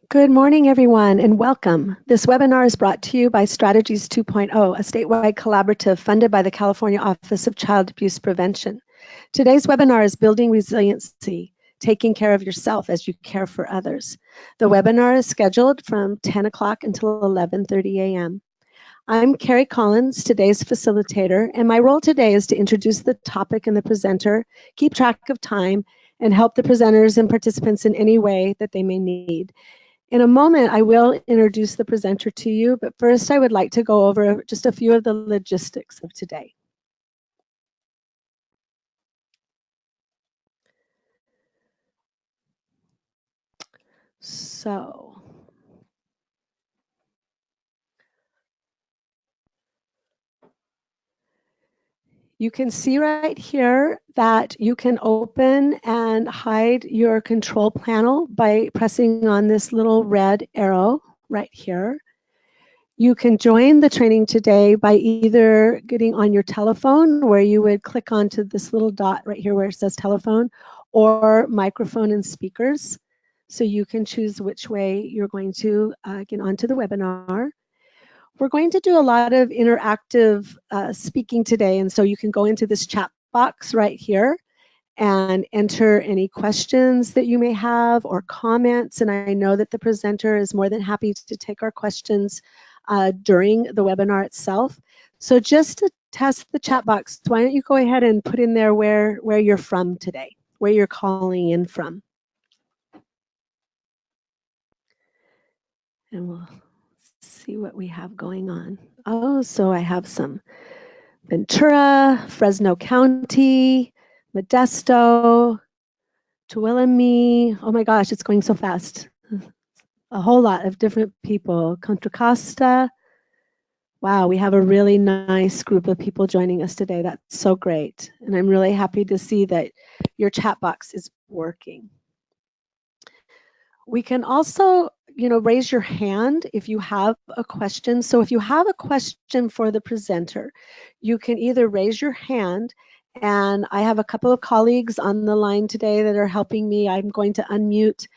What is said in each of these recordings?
Good morning, everyone, and welcome. This webinar is brought to you by Strategies 2.0, a statewide collaborative funded by the California Office of Child Abuse Prevention. Today's webinar is Building Resiliency, Taking Care of Yourself as You Care for Others. The webinar is scheduled from 10 o'clock until 11:30 a.m. I'm Carrie Collins, today's facilitator, and my role today is to introduce the topic and the presenter, keep track of time, and help the presenters and participants in any way that they may need. In a moment, I will introduce the presenter to you, but first I would like to go over just a few of the logistics of today. So, you can see right here that you can open and hide your control panel by pressing on this little red arrow right here. You can join the training today by either getting on your telephone, where you would click onto this little dot right here where it says telephone, or microphone and speakers. So you can choose which way you're going to get onto the webinar. We're going to do a lot of interactive speaking today, and so you can go into this chat box right here and enter any questions that you may have or comments. And I know that the presenter is more than happy to take our questions during the webinar itself. So just to test the chat box, why don't you go ahead and put in there where you're from today, where you're calling in from. And we'll see what we have going on. Oh, so I have some Ventura, Fresno County, Modesto, Tuolumne. Oh my gosh, it's going so fast. A whole lot of different people. Contra Costa. Wow, we have a really nice group of people joining us today. That's so great. And I'm really happy to see that your chat box is working. We can also, raise your hand if you have a question. So if you have a question for the presenter, you can either raise your hand, and I have a couple of colleagues on the line today that are helping me. I'm going to unmute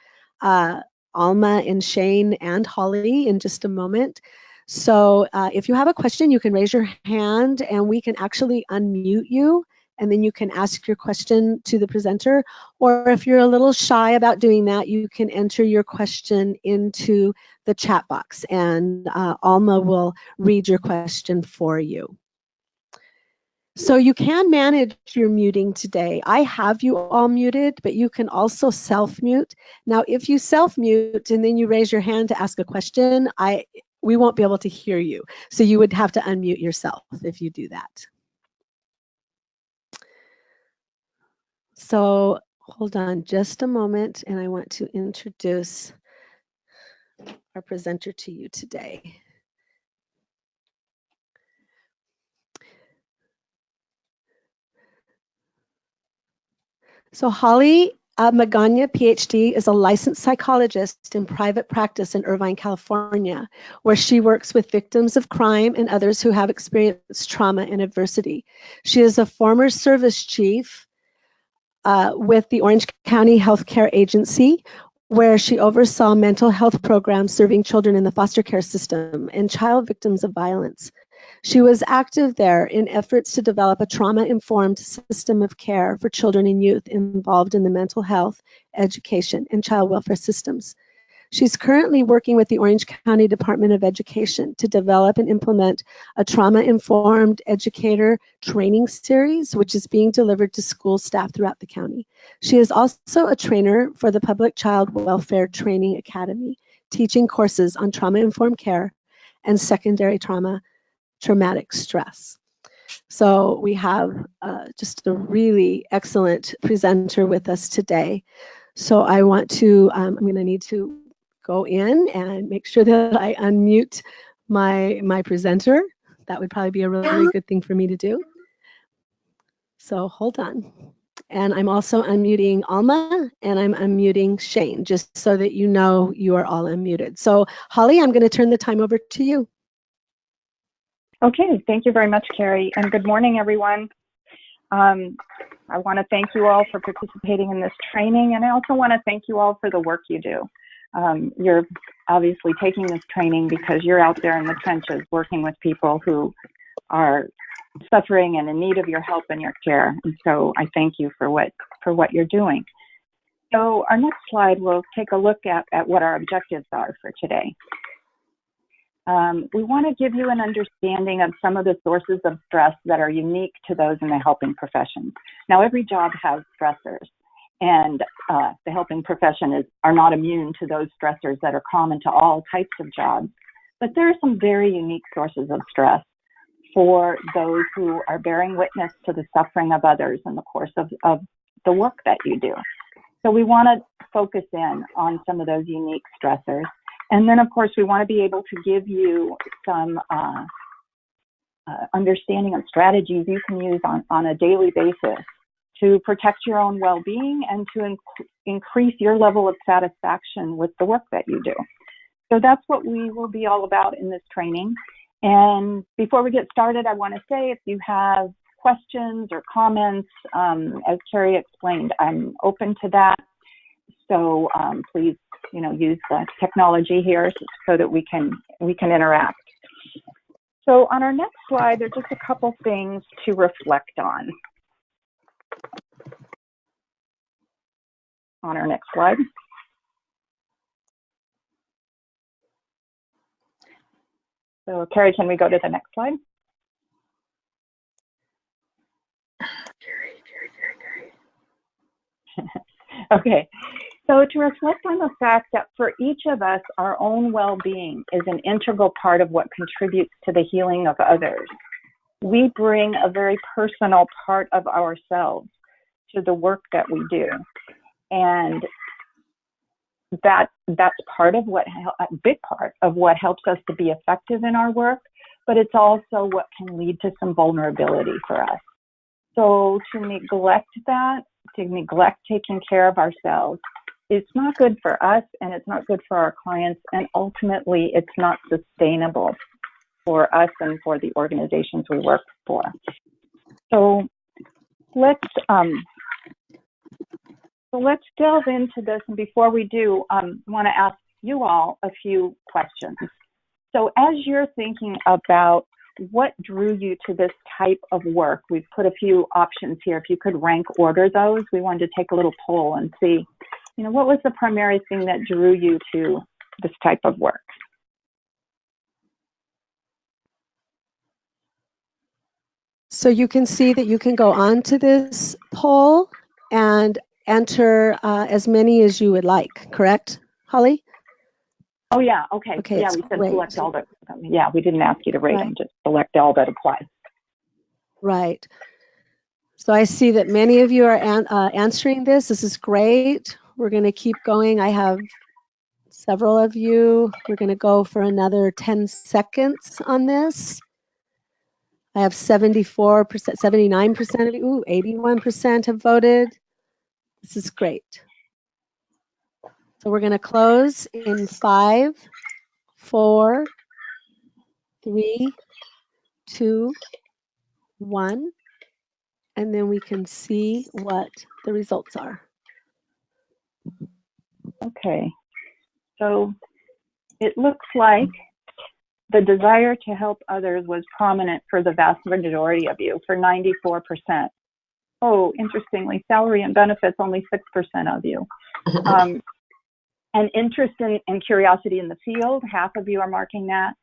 Alma and Shane and Holly in just a moment. So if you have a question, you can raise your hand and we can actually unmute you, and then you can ask your question to the presenter. Or if you're a little shy about doing that, you can enter your question into the chat box, and Alma will read your question for you. So you can manage your muting today. I have you all muted, but you can also self-mute. Now, if you self-mute and then you raise your hand to ask a question, we won't be able to hear you. So you would have to unmute yourself if you do that. So hold on just a moment, and I want to introduce our presenter to you today. So Holly Magana, Ph.D., is a licensed psychologist in private practice in Irvine, California, where she works with victims of crime and others who have experienced trauma and adversity. She is a former service chief with the Orange County Healthcare Agency, where she oversaw mental health programs serving children in the foster care system and child victims of violence. She was active there in efforts to develop a trauma-informed system of care for children and youth involved in the mental health, education, and child welfare systems. She's currently working with the Orange County Department of Education to develop and implement a trauma-informed educator training series, which is being delivered to school staff throughout the county. She is also a trainer for the Public Child Welfare Training Academy, teaching courses on trauma-informed care and secondary traumatic stress. So we have just a really excellent presenter with us today. So I want to, I'm going to need to go in and make sure that I unmute my presenter. That would probably be a really good thing for me to do. So hold on. And I'm also unmuting Alma, and I'm unmuting Shane, just so that you know you are all unmuted. So Holly, I'm going to turn the time over to you. Okay, thank you very much, Carrie, and good morning, everyone. I want to thank you all for participating in this training, and I also want to thank you all for the work you do. You're obviously taking this training because you're out there in the trenches working with people who are suffering and in need of your help and your care. And so I thank you for what you're doing. So our next slide, we'll take a look at what our objectives are for today. We want to give you an understanding of some of the sources of stress that are unique to those in the helping profession. Now, every job has stressors, and the helping profession are not immune to those stressors that are common to all types of jobs. But there are some very unique sources of stress for those who are bearing witness to the suffering of others in the course of the work that you do. So we want to focus in on some of those unique stressors. And then, of course, we want to be able to give you some understanding of strategies you can use on a daily basis to protect your own well-being and to increase your level of satisfaction with the work that you do. So that's what we will be all about in this training. And before we get started, I want to say if you have questions or comments, as Carrie explained, I'm open to that. So please, use the technology here so that we can interact. So on our next slide, there's just a couple things to reflect on. On our next slide. So Carrie, can we go to the next slide? Okay, so to reflect on the fact that for each of us, our own well-being is an integral part of what contributes to the healing of others. We bring a very personal part of ourselves to the work that we do. And that's part of a big part of what helps us to be effective in our work, but it's also what can lead to some vulnerability for us. So to neglect that, to neglect taking care of ourselves, it's not good for us and it's not good for our clients, and ultimately it's not sustainable for us and for the organizations we work for. So let's delve into this, and before we do, I want to ask you all a few questions. So as you're thinking about what drew you to this type of work, we've put a few options here. If you could rank order those, we wanted to take a little poll and see, what was the primary thing that drew you to this type of work? So you can see that you can go on to this poll and enter as many as you would like, correct, Holly? Oh, yeah, okay. Yeah, we said select all that. Yeah, we didn't ask you to rate them, just select all that apply. Right. So I see that many of you are answering this. This is great. We're going to keep going. I have several of you. We're going to go for another 10 seconds on this. I have 74%, 79% of you, 81% have voted. This is great. So we're going to close in 5, 4, 3, 2, 1, and then we can see what the results are. Okay, so it looks like the desire to help others was prominent for the vast majority of you, for 94%. Oh, interestingly, salary and benefits, only 6% of you. And interest and curiosity in the field, half of you are marking that.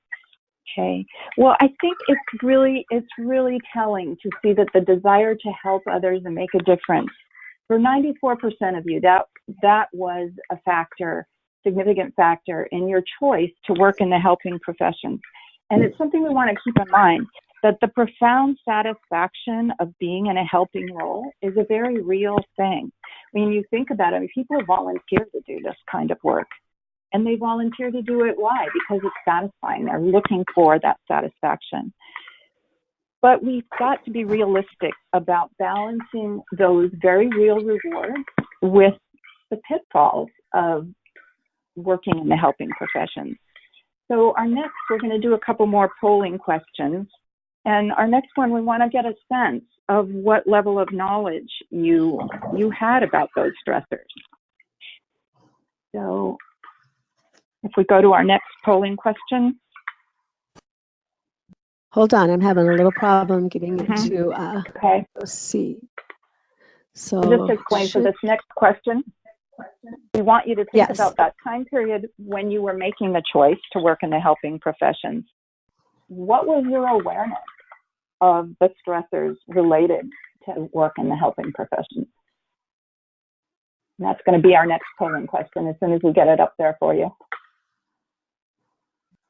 Okay, well, I think it's really telling to see that the desire to help others and make a difference, for 94% of you, that was a factor, significant factor in your choice to work in the helping profession. And it's something we want to keep in mind, that the profound satisfaction of being in a helping role is a very real thing. When you think about it, people volunteer to do this kind of work. And they volunteer to do it. Why? Because it's satisfying. They're looking for that satisfaction. But we've got to be realistic about balancing those very real rewards with the pitfalls of working in the helping profession. So we're going to do a couple more polling questions. And our next one, we want to get a sense of what level of knowledge you had about those stressors. So If we go to our next polling question. Hold on, I'm having a little problem getting it to Okay. see. So Just to explain, for this next question, we want you to think about that time period when you were making the choice to work in the helping professions. What was your awareness of the stressors related to work in the helping professions? And that's going to be our next polling question as soon as we get it up there for you.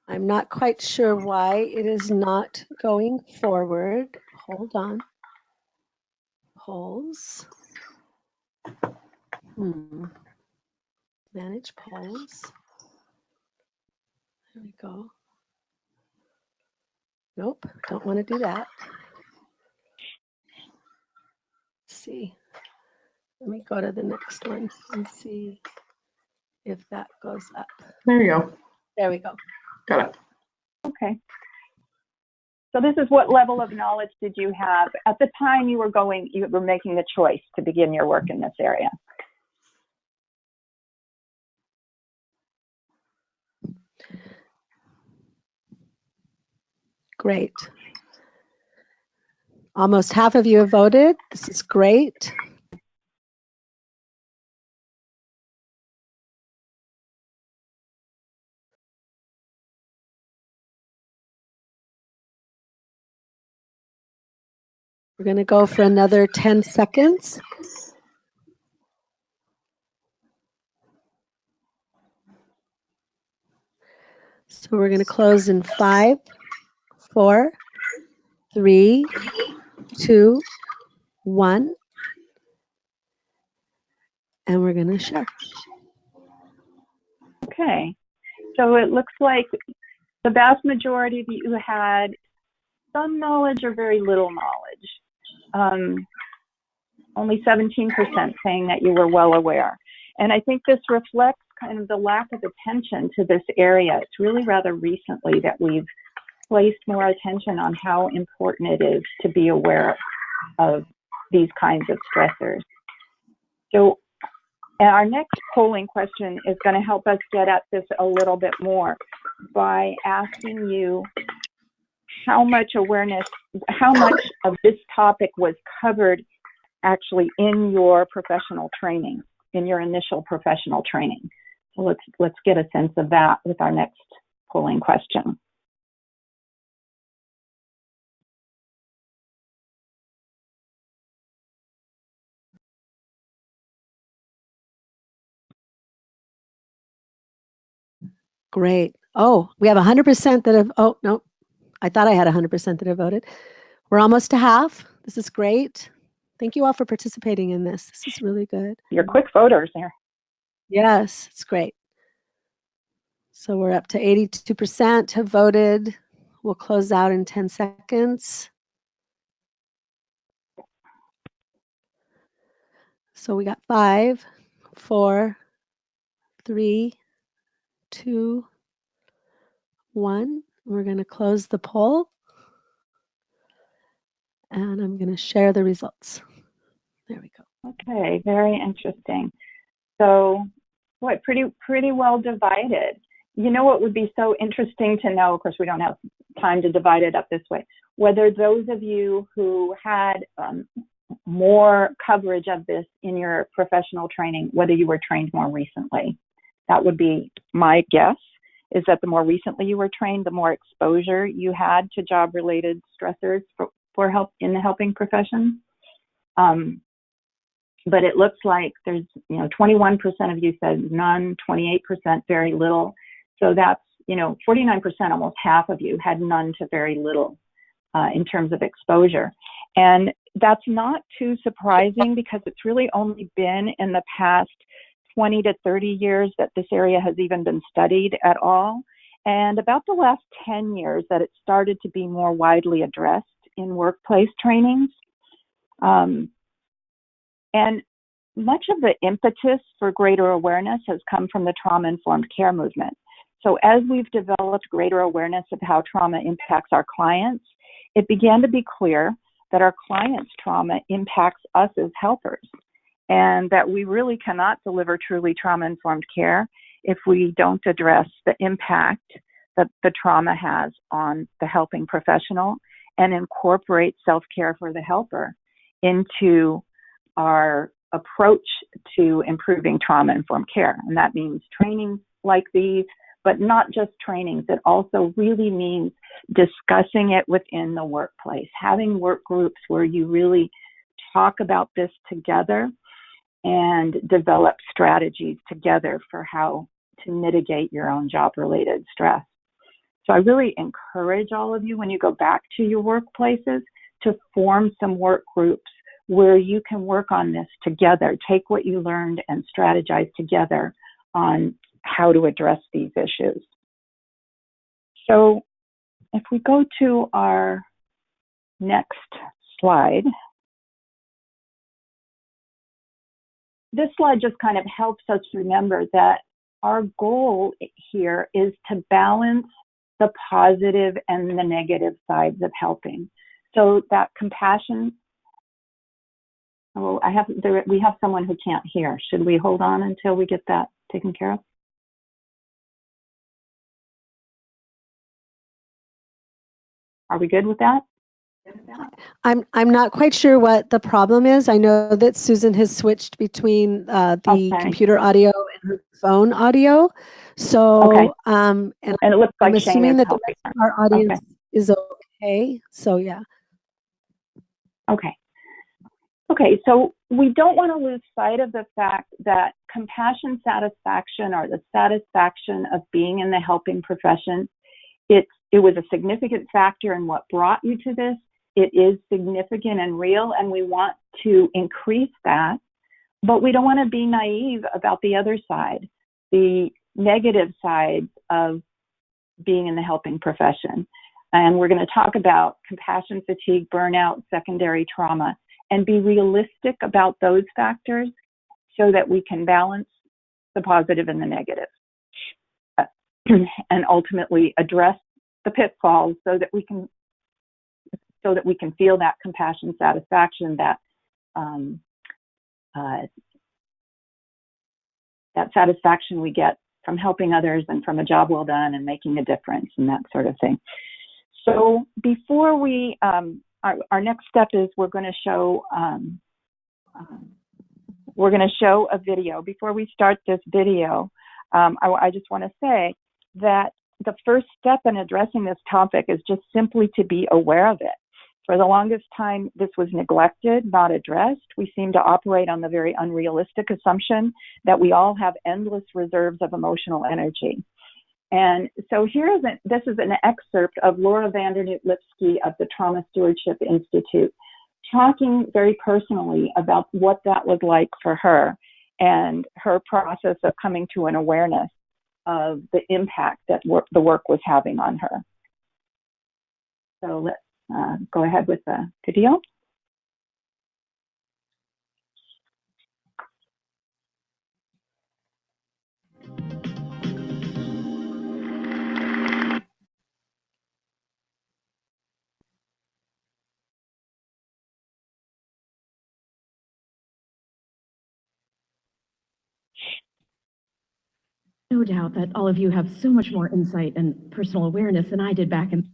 I'm not quite sure why it is not going forward. Hold on. Polls. Manage polls. There we go. Nope, don't want to do that. Let's see. Let me go to the next one and see if that goes up. There you go. There we go. Got it. Okay. So this is what level of knowledge did you have at the time you were making the choice to begin your work in this area? Great. Almost half of you have voted. This is great. We're going to go for another 10 seconds. So we're going to close in 5, 4, 3, 2, 1. And we're going to share. Okay. So it looks like the vast majority of you had some knowledge or very little knowledge. Only 17% saying that you were well aware. And I think this reflects kind of the lack of attention to this area. It's really rather recently that we've placed more attention on how important it is to be aware of these kinds of stressors. So our next polling question is going to help us get at this a little bit more by asking you how much awareness, how much of this topic was covered actually in your professional training, in your initial professional training. So let's get a sense of that with our next polling question. Great. Oh, we have 100% that have, oh, no, I thought I had 100% that have voted. We're almost to half. This is great. Thank you all for participating in this. This is really good. You're quick voters there. Yes, it's great. So we're up to 82% have voted. We'll close out in 10 seconds. So we got 5, 4, 3, 2, 1. We're going to close the poll. And I'm going to share the results. There we go. Okay, very interesting. So, what, pretty well divided. You know what would be so interesting to know, of course we don't have time to divide it up this way, whether those of you who had more coverage of this in your professional training, whether you were trained more recently. That would be my guess, is that the more recently you were trained, the more exposure you had to job-related stressors for help in the helping profession. But it looks like there's, 21% of you said none, 28% very little. So that's, 49%, almost half of you had none to very little in terms of exposure. And that's not too surprising because it's really only been in the past 20 to 30 years that this area has even been studied at all. And about the last 10 years that it started to be more widely addressed in workplace trainings. And much of the impetus for greater awareness has come from the trauma-informed care movement. So as we've developed greater awareness of how trauma impacts our clients, it began to be clear that our clients' trauma impacts us as helpers, and that we really cannot deliver truly trauma-informed care if we don't address the impact that the trauma has on the helping professional and incorporate self-care for the helper into our approach to improving trauma-informed care. And that means trainings like these, but not just trainings. It also really means discussing it within the workplace, having work groups where you really talk about this together and develop strategies together for how to mitigate your own job-related stress. So I really encourage all of you, when you go back to your workplaces, to form some work groups where you can work on this together, take what you learned and strategize together on how to address these issues. So if we go to our next slide, this slide just kind of helps us remember that our goal here is to balance the positive and the negative sides of helping. So that compassion, we have someone who can't hear. Should we hold on until we get that taken care of? Are we good with that? I'm not quite sure what the problem is. I know that Susan has switched between the computer audio and her phone audio. So, and it looks like I'm assuming that the helping rest of our audience is okay. So, yeah. Okay, so we don't want to lose sight of the fact that compassion satisfaction, or the satisfaction of being in the helping profession, it was a significant factor in what brought you to this. It is significant and real, and we want to increase that, but we don't want to be naive about the other side, the negative sides of being in the helping profession. And we're going to talk about compassion fatigue, burnout, secondary trauma, and be realistic about those factors so that we can balance the positive and the negative, and ultimately address the pitfalls so that we can feel that compassion satisfaction, that satisfaction we get from helping others and from a job well done and making a difference and that sort of thing. So before we, our next step is we're going to show a video. Before we start this video, I just want to say that the first step in addressing this topic is just simply to be aware of it. For the longest time, this was neglected, not addressed. We seem to operate on the very unrealistic assumption that we all have endless reserves of emotional energy. And so this is an excerpt of Laura Vandernoot-Lipsky of the Trauma Stewardship Institute, talking very personally about what that was like for her and her process of coming to an awareness of the impact that the work was having on her. So let's go ahead with the video. No doubt that all of you have so much more insight and personal awareness than I did back in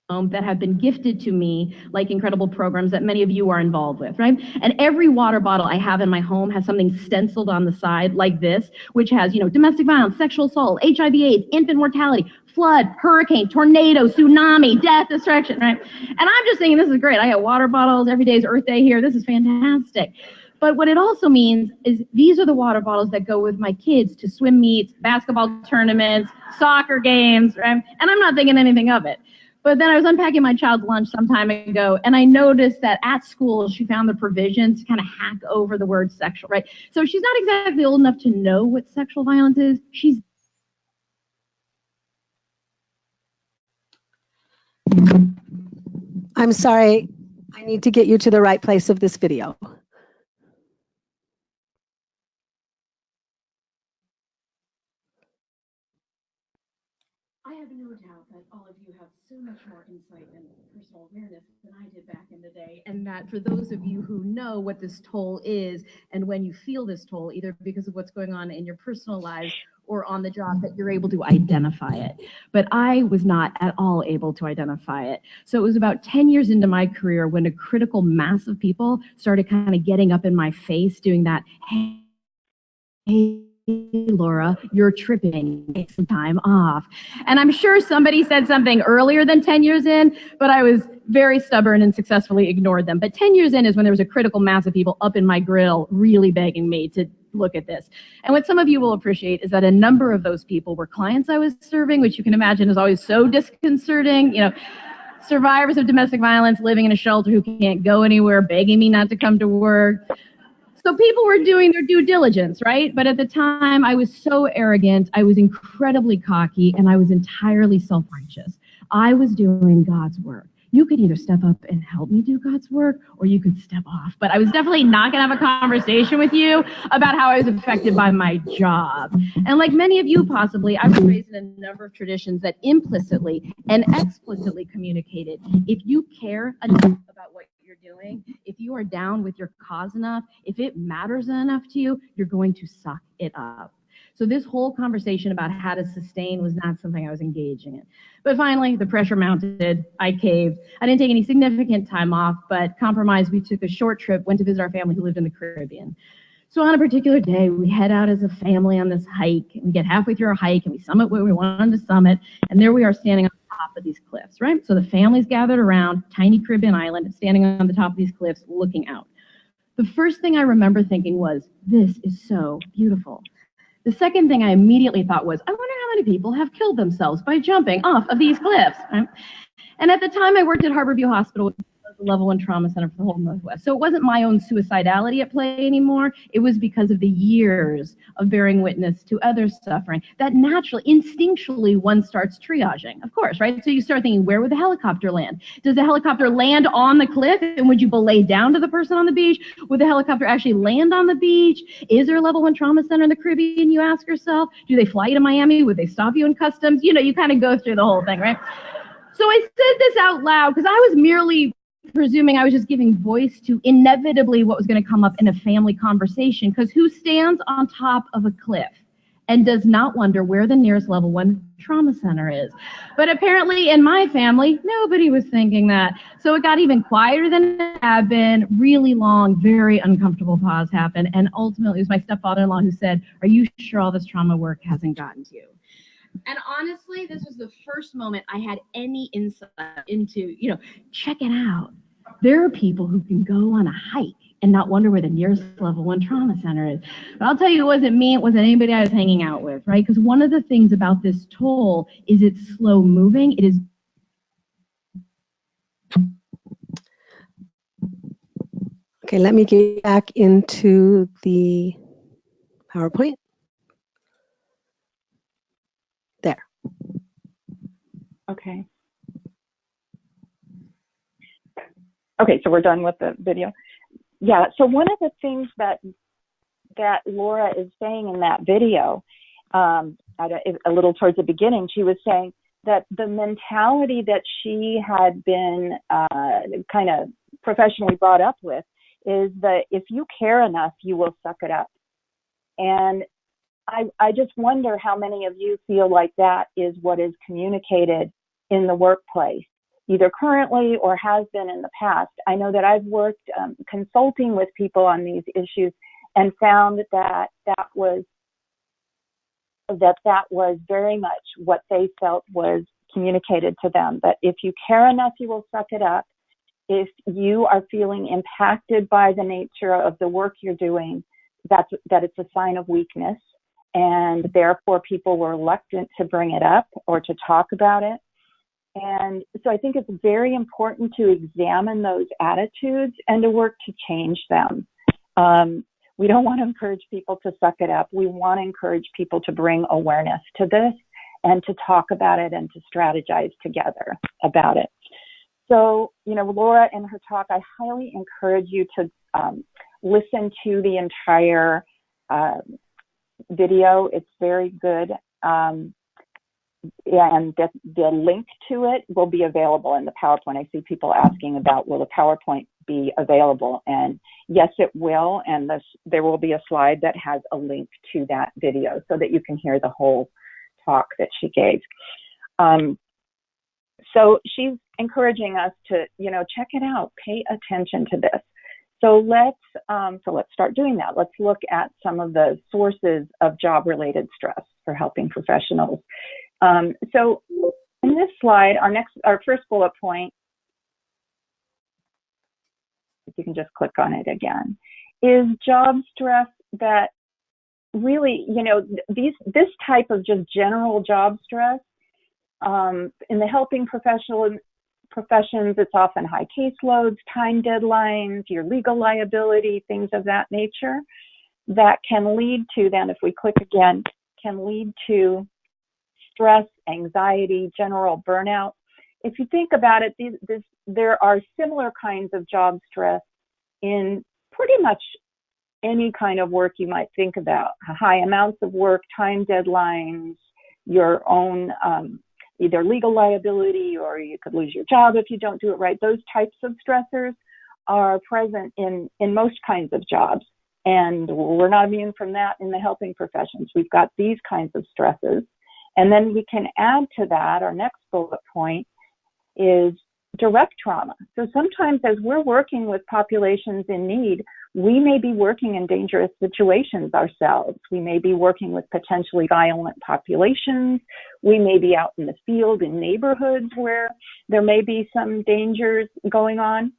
home that have been gifted to me, like incredible programs that many of you are involved with, right? And every water bottle I have in my home has something stenciled on the side like this, which has, domestic violence, sexual assault, HIV/AIDS, infant mortality, flood, hurricane, tornado, tsunami, death, destruction, right? And I'm just thinking, this is great. I got water bottles. Every day is Earth Day here. This is fantastic. But what it also means is these are the water bottles that go with my kids to swim meets, basketball tournaments, soccer games, right? And I'm not thinking anything of it. But then I was unpacking my child's lunch some time ago, and I noticed that at school she found the provisions to kind of hack over the word sexual, right? So she's not exactly old enough to know what sexual violence is. I'm sorry. I need to get you to the right place of this video. I have no doubt that all of you have so much more insight and personal awareness than I did back in the day, and that for those of you who know what this toll is and when you feel this toll, either because of what's going on in your personal lives or on the job that you're able to identify it. But I was not at all able to identify it. So it was about 10 years into my career when a critical mass of people started kind of getting up in my face doing that, hey, Laura, you're tripping, take some time off. And I'm sure somebody said something earlier than 10 years in, but I was very stubborn and successfully ignored them. But 10 years in is when there was a critical mass of people up in my grill really begging me to look at this. And what some of you will appreciate is that a number of those people were clients I was serving, which you can imagine is always so disconcerting. You know, survivors of domestic violence living in a shelter who can't go anywhere, begging me not to come to work. So people were doing their due diligence, right? But at the time, I was so arrogant, I was incredibly cocky, and I was entirely self-righteous. I was doing God's work. You could either step up and help me do God's work, or you could step off. But I was definitely not going to have a conversation with you about how I was affected by my job. And like many of you possibly, I was raised in a number of traditions that implicitly and explicitly communicated, if you care enough about what you're doing, if you are down with your cause enough, if it matters enough to you, you're going to suck it up. So this whole conversation about how to sustain was not something I was engaging in. But finally, the pressure mounted. I caved. I didn't take any significant time off, but compromised. We took a short trip, went to visit our family who lived in the Caribbean. So on a particular day, we head out as a family on this hike. And we get halfway through our hike, and we summit where we wanted to summit. And there we are standing on the top of these cliffs, right? So the family's gathered around, tiny Caribbean island, standing on the top of these cliffs, looking out. The first thing I remember thinking was, this is so beautiful. The second thing I immediately thought was, I wonder how many people have killed themselves by jumping off of these cliffs. Right? And at the time, I worked at Harborview Hospital, which was the level 1 trauma center for the whole Northwest. So it wasn't my own suicidality at play anymore. It was because of the years of bearing witness to others suffering that naturally, instinctually, one starts triaging, of course, right? So you start thinking, where would the helicopter land? Does the helicopter land on the cliff? And would you belay down to the person on the beach? Would the helicopter actually land on the beach? Is there a level 1 trauma center in the Caribbean, you ask yourself? Do they fly you to Miami? Would they stop you in customs? You know, you kind of go through the whole thing, right? So I said this out loud because I was merely presuming I was just giving voice to inevitably what was going to come up in a family conversation, because who stands on top of a cliff and does not wonder where the nearest level 1 trauma center is? But apparently in my family, nobody was thinking that. So it got even quieter than it had been. Really long, very uncomfortable pause happened. And ultimately it was my stepfather-in-law who said, are you sure all this trauma work hasn't gotten to you? And honestly, this was the first moment I had any insight into, check it out. There are people who can go on a hike and not wonder where the nearest level 1 trauma center is. But I'll tell you, it wasn't me, it wasn't anybody I was hanging out with, right? Because one of the things about this toll is it's slow moving. It is. Okay, let me get back into the PowerPoint. There. Okay. Okay, so we're done with the video. Yeah, so one of the things that Laura is saying in that video, a little towards the beginning, she was saying that the mentality that she had been kind of professionally brought up with is that if you care enough, you will suck it up. And I just wonder how many of you feel like that is what is communicated in the workplace, either currently or has been in the past. I know that I've worked consulting with people on these issues and found that that was very much what they felt was communicated to them, that if you care enough, you will suck it up. If you are feeling impacted by the nature of the work you're doing, that it's a sign of weakness, and therefore people were reluctant to bring it up or to talk about it. And so I think it's very important to examine those attitudes and to work to change them. We don't want to encourage people to suck it up. We want to encourage people to bring awareness to this and to talk about it and to strategize together about it. So, Laura, in her talk, I highly encourage you to listen to the entire video. It's very good. and the link to it will be available in the PowerPoint. I see people asking about, will the PowerPoint be available? And yes, it will. And there will be a slide that has a link to that video so that you can hear the whole talk that she gave. So she's encouraging us to, check it out, pay attention to this. So let's start doing that. Let's look at some of the sources of job-related stress for helping professionals. So in this slide, our first bullet point, if you can just click on it again, is job stress that really, this type of just general job stress, in the helping professions, it's often high caseloads, time deadlines, your legal liability, things of that nature, that can lead to, then if we click again, can lead to stress, anxiety, general burnout. If you think about it, there are similar kinds of job stress in pretty much any kind of work you might think about. High amounts of work, time deadlines, your own either legal liability, or you could lose your job if you don't do it right. Those types of stressors are present in most kinds of jobs. And we're not immune from that in the helping professions. We've got these kinds of stresses. And then we can add to that, our next bullet point is direct trauma. So sometimes as we're working with populations in need, we may be working in dangerous situations ourselves. We may be working with potentially violent populations. We may be out in the field in neighborhoods where there may be some dangers going on.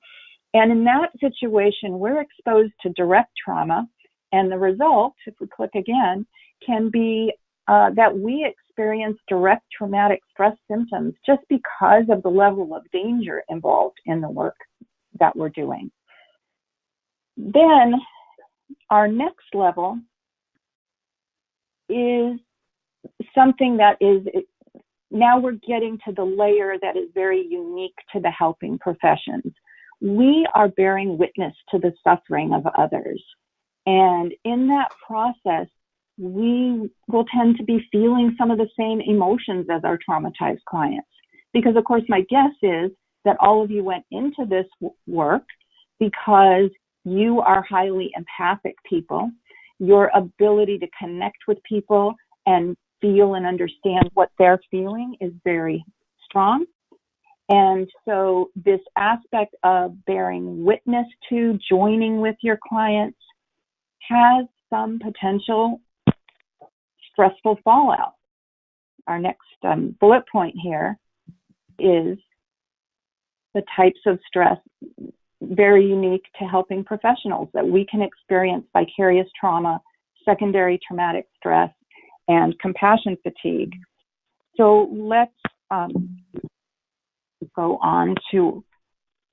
And in that situation, we're exposed to direct trauma. And the result, if we click again, can be that we experience direct traumatic stress symptoms just because of the level of danger involved in the work that we're doing. Then our next level is something that is, now we're getting to the layer that is very unique to the helping professions. We are bearing witness to the suffering of others. And in that process, we will tend to be feeling some of the same emotions as our traumatized clients. Because, of course, my guess is that all of you went into this work because you are highly empathic people. Your ability to connect with people and feel and understand what they're feeling is very strong. And so this aspect of bearing witness to, joining with your clients, has some potential stressful fallout. Our next bullet point here is the types of stress very unique to helping professionals that we can experience: vicarious trauma, secondary traumatic stress, and compassion fatigue. So let's go on to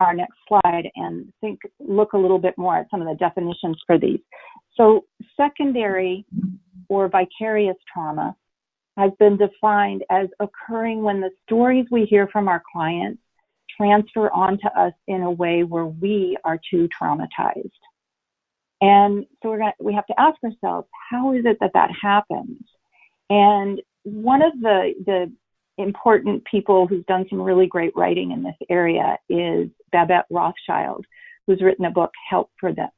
our next slide and look a little bit more at some of the definitions for these. So secondary or vicarious trauma has been defined as occurring when the stories we hear from our clients transfer onto us in a way where we are too traumatized. And so we have to ask ourselves, how is it that happens? And one of the important people who's done some really great writing in this area is Babette Rothschild, who's written a book, Help for the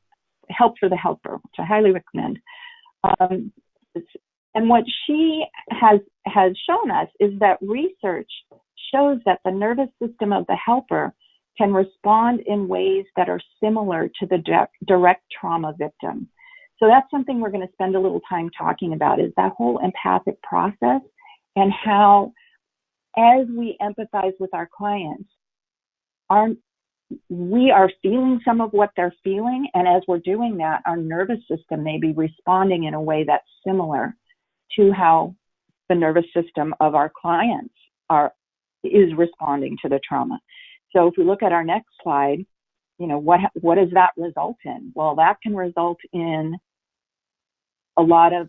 Helper, which I highly recommend. And what she has shown us is that research shows that the nervous system of the helper can respond in ways that are similar to the direct trauma victim. So that's something we're going to spend a little time talking about, is that whole empathic process and how, as we empathize with our clients, we are feeling some of what they're feeling, and as we're doing that, our nervous system may be responding in a way that's similar to how the nervous system of our clients is responding to the trauma. So if we look at our next slide, what does that result in? Well, that can result in a lot of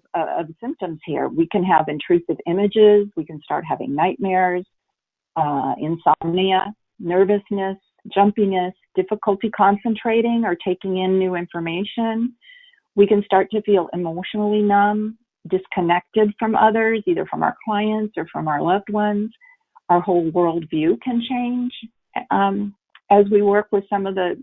symptoms here. We can have intrusive images, we can start having nightmares, insomnia, nervousness, jumpiness, difficulty concentrating or taking in new information. We can start to feel emotionally numb, disconnected from others, either from our clients or from our loved ones. Our whole worldview can change as we work with some of the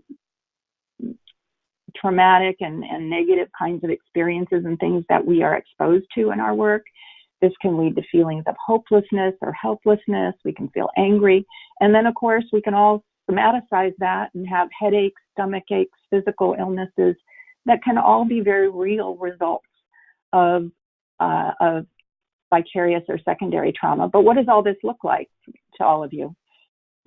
traumatic and negative kinds of experiences and things that we are exposed to in our work. This can lead to feelings of hopelessness or helplessness. We can feel angry. And then, of course, we can all somatize that and have headaches, stomach aches, physical illnesses that can all be very real results of vicarious or secondary trauma. But what does all this look like to all of you?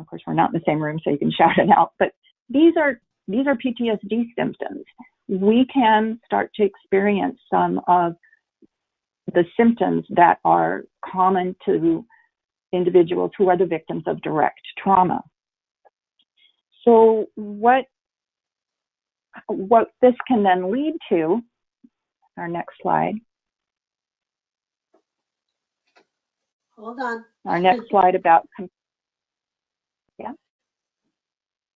Of course, we're not in the same room, so you can shout it out. But these are PTSD symptoms. We can start to experience some of the symptoms that are common to individuals who are the victims of direct trauma. So what this can then lead to, our next slide. Hold on. Our next slide about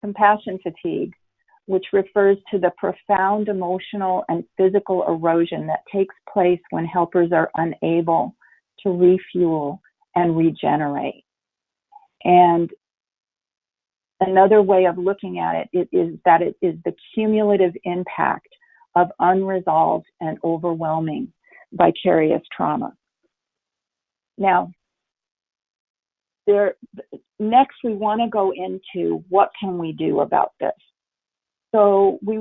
compassion fatigue, which refers to the profound emotional and physical erosion that takes place when helpers are unable to refuel and regenerate. And another way of looking at it is that it is the cumulative impact of unresolved and overwhelming vicarious trauma. Now, next we want to go into what can we do about this. So we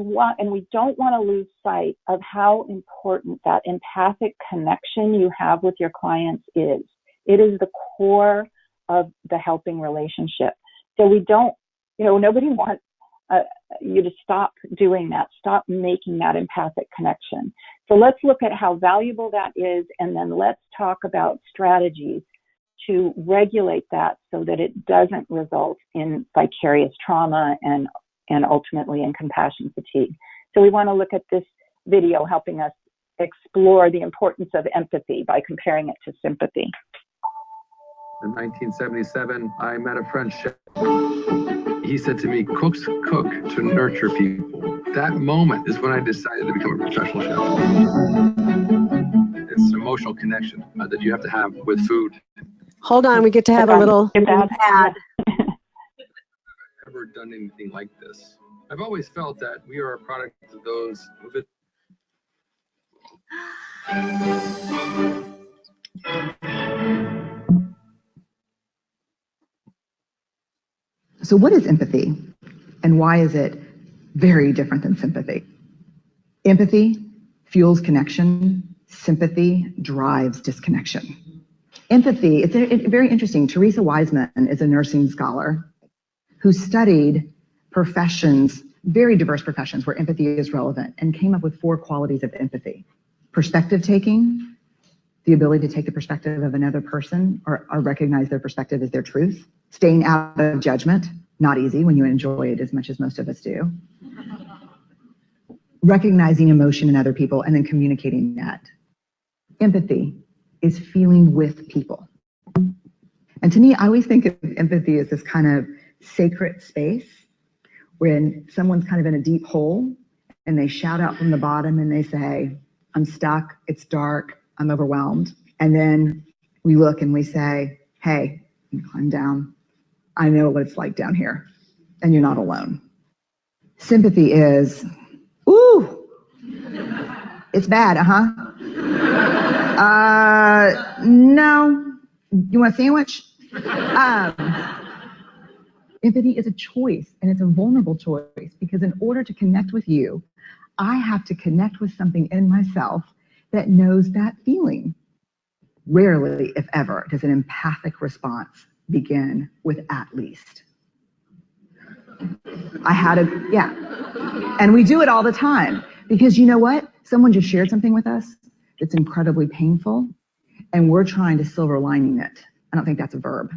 don't want to lose sight of how important that empathic connection you have with your clients is. It is the core of the helping relationship. So we don't, nobody wants you to stop doing that, stop making that empathic connection. So let's look at how valuable that is, and then let's talk about strategies to regulate that so that it doesn't result in vicarious trauma and ultimately in compassion fatigue. So we want to look at this video helping us explore the importance of empathy by comparing it to sympathy. In 1977, I met a French chef. He said to me, cooks cook to nurture people. That moment is when I decided to become a professional chef. It's an emotional connection that you have to have with food. Hold on, we get to have a little ad. Ever done anything like this? I've always felt that we are a product of those who've been. So what is empathy, and why is it very different than sympathy? Empathy fuels connection. Sympathy drives disconnection. Empathy, it's very interesting. Teresa Wiseman is a nursing scholar who studied professions, very diverse professions where empathy is relevant, and came up with 4 qualities of empathy. Perspective taking, the ability to take the perspective of another person or recognize their perspective as their truth. Staying out of judgment, not easy when you enjoy it as much as most of us do. Recognizing emotion in other people and then communicating that. Empathy is feeling with people. And to me, I always think of empathy as this kind of sacred space when someone's kind of in a deep hole and they shout out from the bottom and they say, I'm stuck, it's dark, I'm overwhelmed. And then we look and we say, hey, you climb down. I know what it's like down here, and you're not alone. Sympathy is, ooh, it's bad, no, you want a sandwich? Empathy is a choice, and it's a vulnerable choice, because in order to connect with you, I have to connect with something in myself that knows that feeling. Rarely, if ever, does an empathic response begin with at least. And we do it all the time, because you know what? Someone just shared something with us that's incredibly painful, and we're trying to silver lining it. I don't think that's a verb,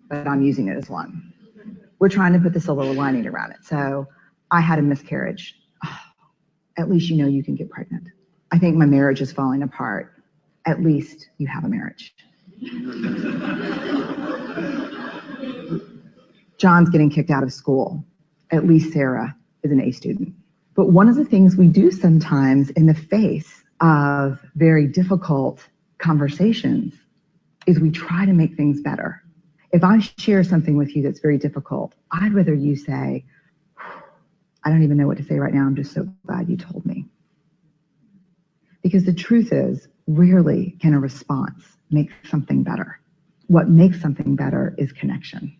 but I'm using it as one. We're trying to put the silver lining around it. So I had a miscarriage. Oh, at least you know you can get pregnant. I think my marriage is falling apart. At least you have a marriage. John's getting kicked out of school. At least Sarah is an A student. But one of the things we do sometimes in the face of very difficult conversations is we try to make things better. If I share something with you that's very difficult, I'd rather you say, I don't even know what to say right now. I'm just so glad you told me. Because the truth is, rarely can a response make something better. What makes something better is connection.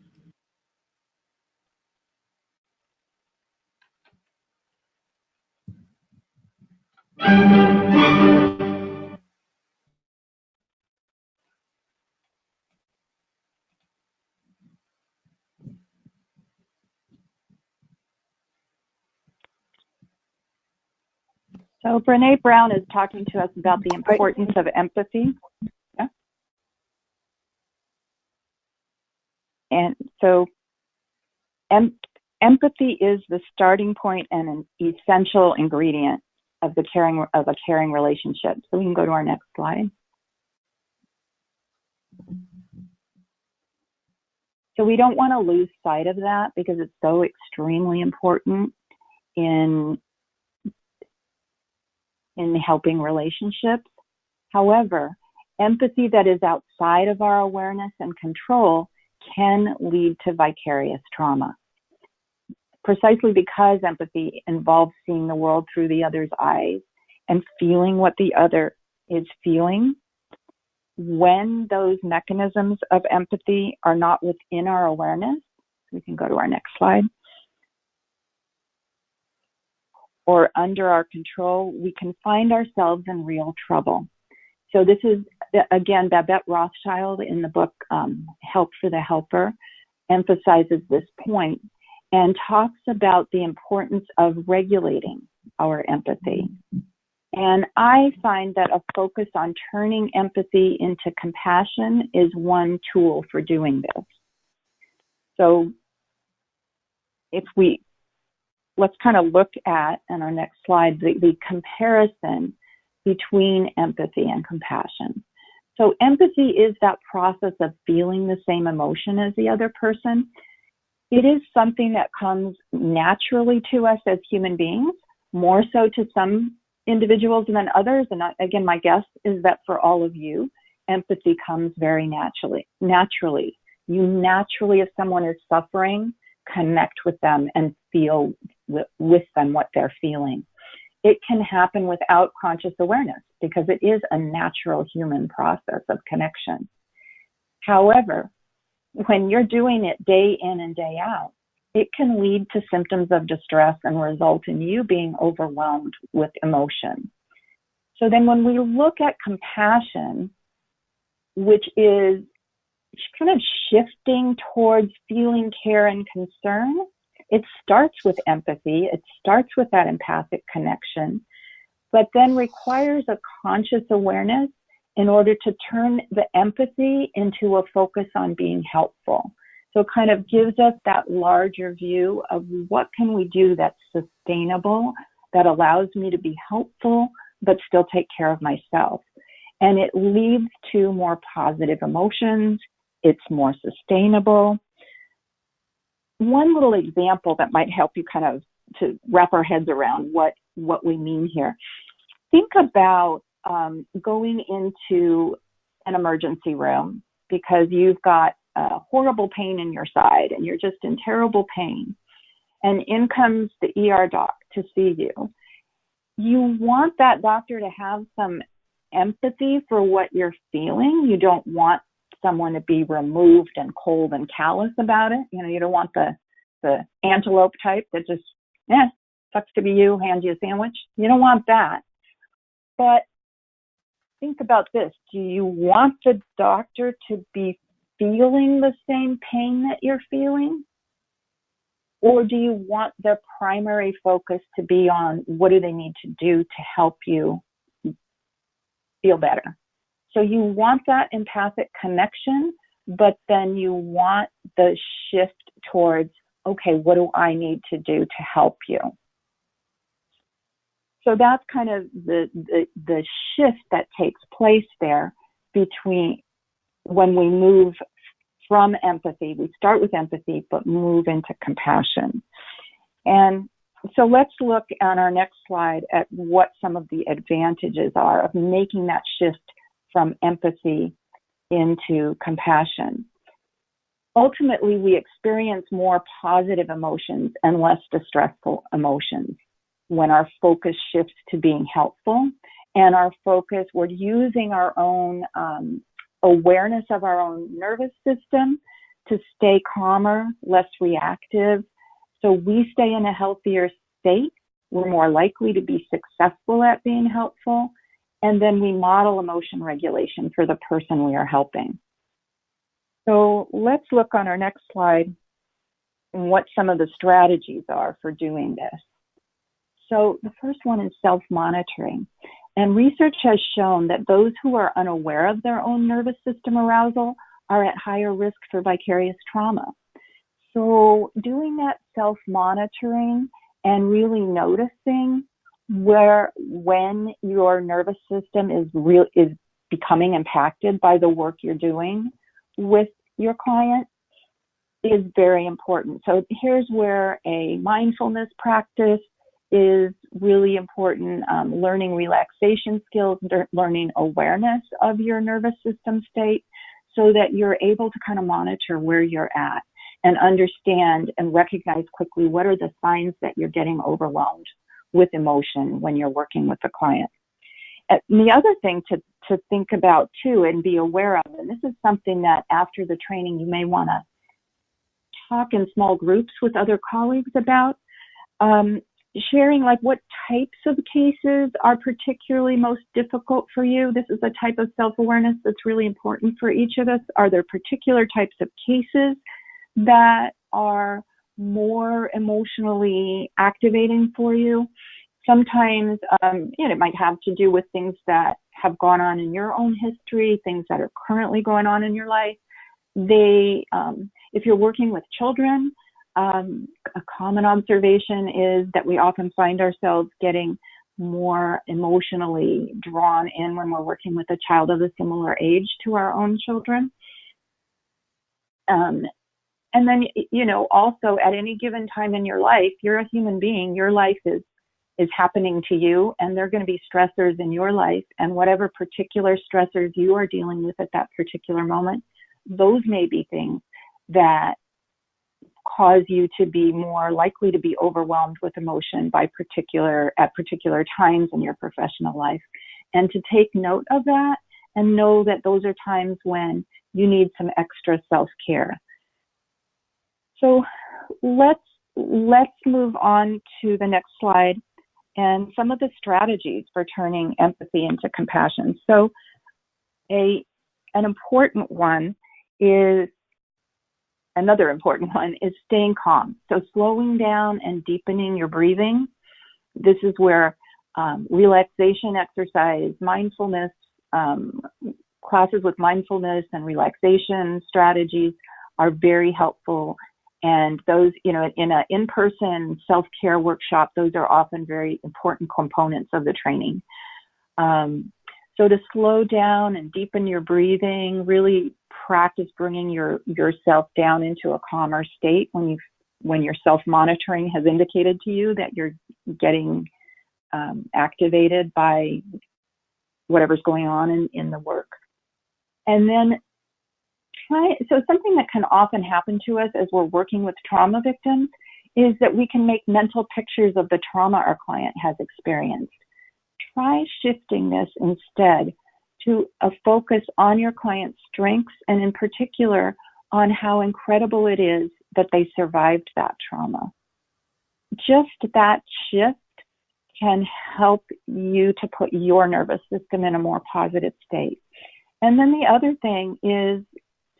So Brene Brown is talking to us about the importance of empathy. Yeah. And so empathy is the starting point and an essential ingredient of a caring relationship. So we can go to our next slide. So we don't want to lose sight of that because it's so extremely important in helping relationships. However, empathy that is outside of our awareness and control can lead to vicarious trauma. Precisely because empathy involves seeing the world through the other's eyes and feeling what the other is feeling, when those mechanisms of empathy are not within our awareness, we can go to our next slide, or under our control, we can find ourselves in real trouble. So this is, again, Babette Rothschild in the book Help for the Helper emphasizes this point and talks about the importance of regulating our empathy. And I find that a focus on turning empathy into compassion is one tool for doing this. So let's kind of look at, on our next slide, the comparison between empathy and compassion. So empathy is that process of feeling the same emotion as the other person. It is something that comes naturally to us as human beings, more so to some individuals than others. And again, my guess is that for all of you, empathy comes very naturally. You naturally, if someone is suffering, connect with them and feel with them what they're feeling. It can happen without conscious awareness because it is a natural human process of connection. However, when you're doing it day in and day out, it can lead to symptoms of distress and result in you being overwhelmed with emotion. So then when we look at compassion, which is kind of shifting towards feeling care and concern, it starts with empathy. It starts with that empathic connection, but then requires a conscious awareness in order to turn the empathy into a focus on being helpful. So it kind of gives us that larger view of what can we do that's sustainable, that allows me to be helpful, but still take care of myself. And it leads to more positive emotions. It's more sustainable. One little example that might help you kind of to wrap our heads around what we mean here. Think about going into an emergency room because you've got horrible pain in your side and you're just in terrible pain. And in comes the ER doc to see you. You want that doctor to have some empathy for what you're feeling. You don't want someone to be removed and cold and callous about it. You know, you don't want the antelope type that just, sucks to be you, hand you a sandwich. You don't want that. But think about this. Do you want the doctor to be feeling the same pain that you're feeling? Or do you want their primary focus to be on what do they need to do to help you feel better? So you want that empathic connection, but then you want the shift towards, okay, what do I need to do to help you? So that's kind of the shift that takes place there between when we move from empathy. We start with empathy, but move into compassion. And So let's look on our next slide at what some of the advantages are of making that shift from empathy into compassion. Ultimately, we experience more positive emotions and less distressful emotions when our focus shifts to being helpful, and our focus, we're using our own awareness of our own nervous system to stay calmer, less reactive. So we stay in a healthier state. We're more likely to be successful at being helpful. And then we model emotion regulation for the person we are helping. So let's look on our next slide and what some of the strategies are for doing this. So the first one is self-monitoring. And research has shown that those who are unaware of their own nervous system arousal are at higher risk for vicarious trauma. So doing that self-monitoring and really noticing when your nervous system is becoming impacted by the work you're doing with your client is very important. So here's where a mindfulness practice is really important, learning relaxation skills, learning awareness of your nervous system state so that you're able to kind of monitor where you're at and understand and recognize quickly what are the signs that you're getting overwhelmed with emotion when you're working with a client. And the other thing to think about too and be aware of, and this is something that after the training you may want to talk in small groups with other colleagues about, sharing like what types of cases are particularly most difficult for you. This is a type of self-awareness that's really important for each of us. Are there particular types of cases that are more emotionally activating for you? Sometimes, it might have to do with things that have gone on in your own history, things that are currently going on in your life. If you're working with children, a common observation is that we often find ourselves getting more emotionally drawn in when we're working with a child of a similar age to our own children. And then, also at any given time in your life, you're a human being, your life is happening to you, and there are going to be stressors in your life, and whatever particular stressors you are dealing with at that particular moment, those may be things that cause you to be more likely to be overwhelmed with emotion at particular times in your professional life. And to take note of that and know that those are times when you need some extra self-care. So let's move on to the next slide and some of the strategies for turning empathy into compassion. So another important one is staying calm. So slowing down and deepening your breathing. This is where relaxation exercise, mindfulness, classes with mindfulness and relaxation strategies are very helpful. And those, in an in-person self-care workshop, those are often very important components of the training. So to slow down and deepen your breathing, really practice bringing yourself down into a calmer state when your self-monitoring has indicated to you that you're getting activated by whatever's going on in the work. And then so something that can often happen to us as we're working with trauma victims is that we can make mental pictures of the trauma our client has experienced. Try shifting this instead to a focus on your client's strengths and in particular on how incredible it is that they survived that trauma. Just that shift can help you to put your nervous system in a more positive state. And then the other thing is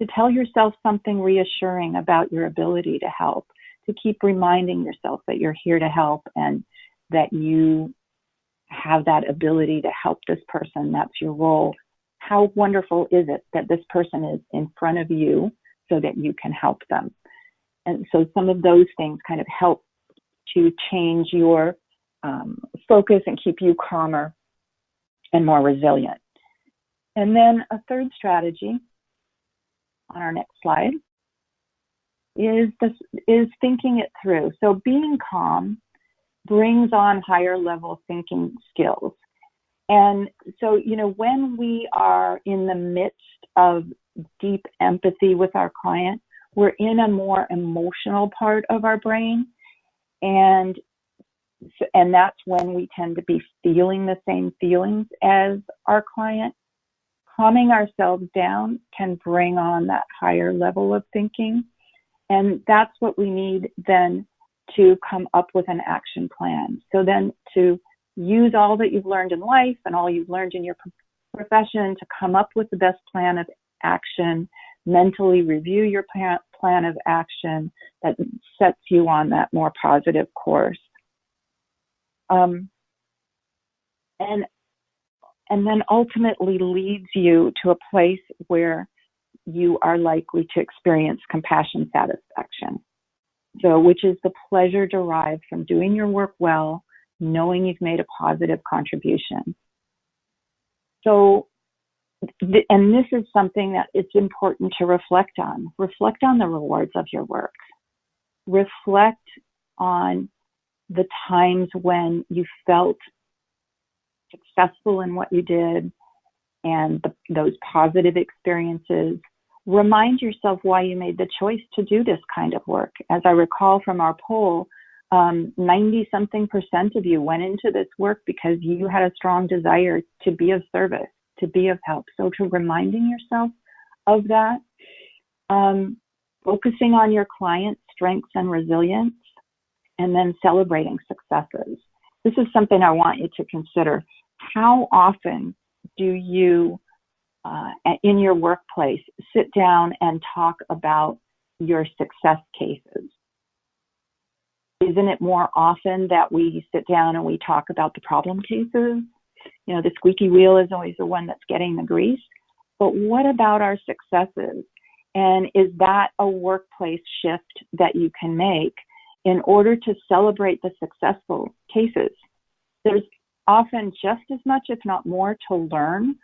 to tell yourself something reassuring about your ability to help, to keep reminding yourself that you're here to help and that you have that ability to help this person. That's your role. How wonderful is it that this person is in front of you so that you can help them? And so some of those things kind of help to change your focus and keep you calmer and more resilient. And then a third strategy on our next slide is thinking it through. So being calm brings on higher level thinking skills. And so, you know, when we are in the midst of deep empathy with our client, we're in a more emotional part of our brain. And that's when we tend to be feeling the same feelings as our client. Calming ourselves down can bring on that higher level of thinking. And that's what we need then to come up with an action plan. So then to use all that you've learned in life and all you've learned in your profession to come up with the best plan of action, mentally review your plan of action that sets you on that more positive course. And then ultimately leads you to a place where you are likely to experience compassion satisfaction. So, which is the pleasure derived from doing your work well, knowing you've made a positive contribution. So, and this is something that it's important to reflect on. Reflect on the rewards of your work. Reflect on the times when you felt successful in what you did and those positive experiences. Remind yourself why you made the choice to do this kind of work. As I recall from our poll, 90-something% of you went into this work because you had a strong desire to be of service, to be of help. So to reminding yourself of that, focusing on your client's strengths and resilience, and then celebrating successes. This is something I want you to consider. How often do you, in your workplace, sit down and talk about your success cases? Isn't it more often that we sit down and we talk about the problem cases? You know, the squeaky wheel is always the one that's getting the grease. But what about our successes? And is that a workplace shift that you can make in order to celebrate the successful cases? There's often just as much, if not more, to learn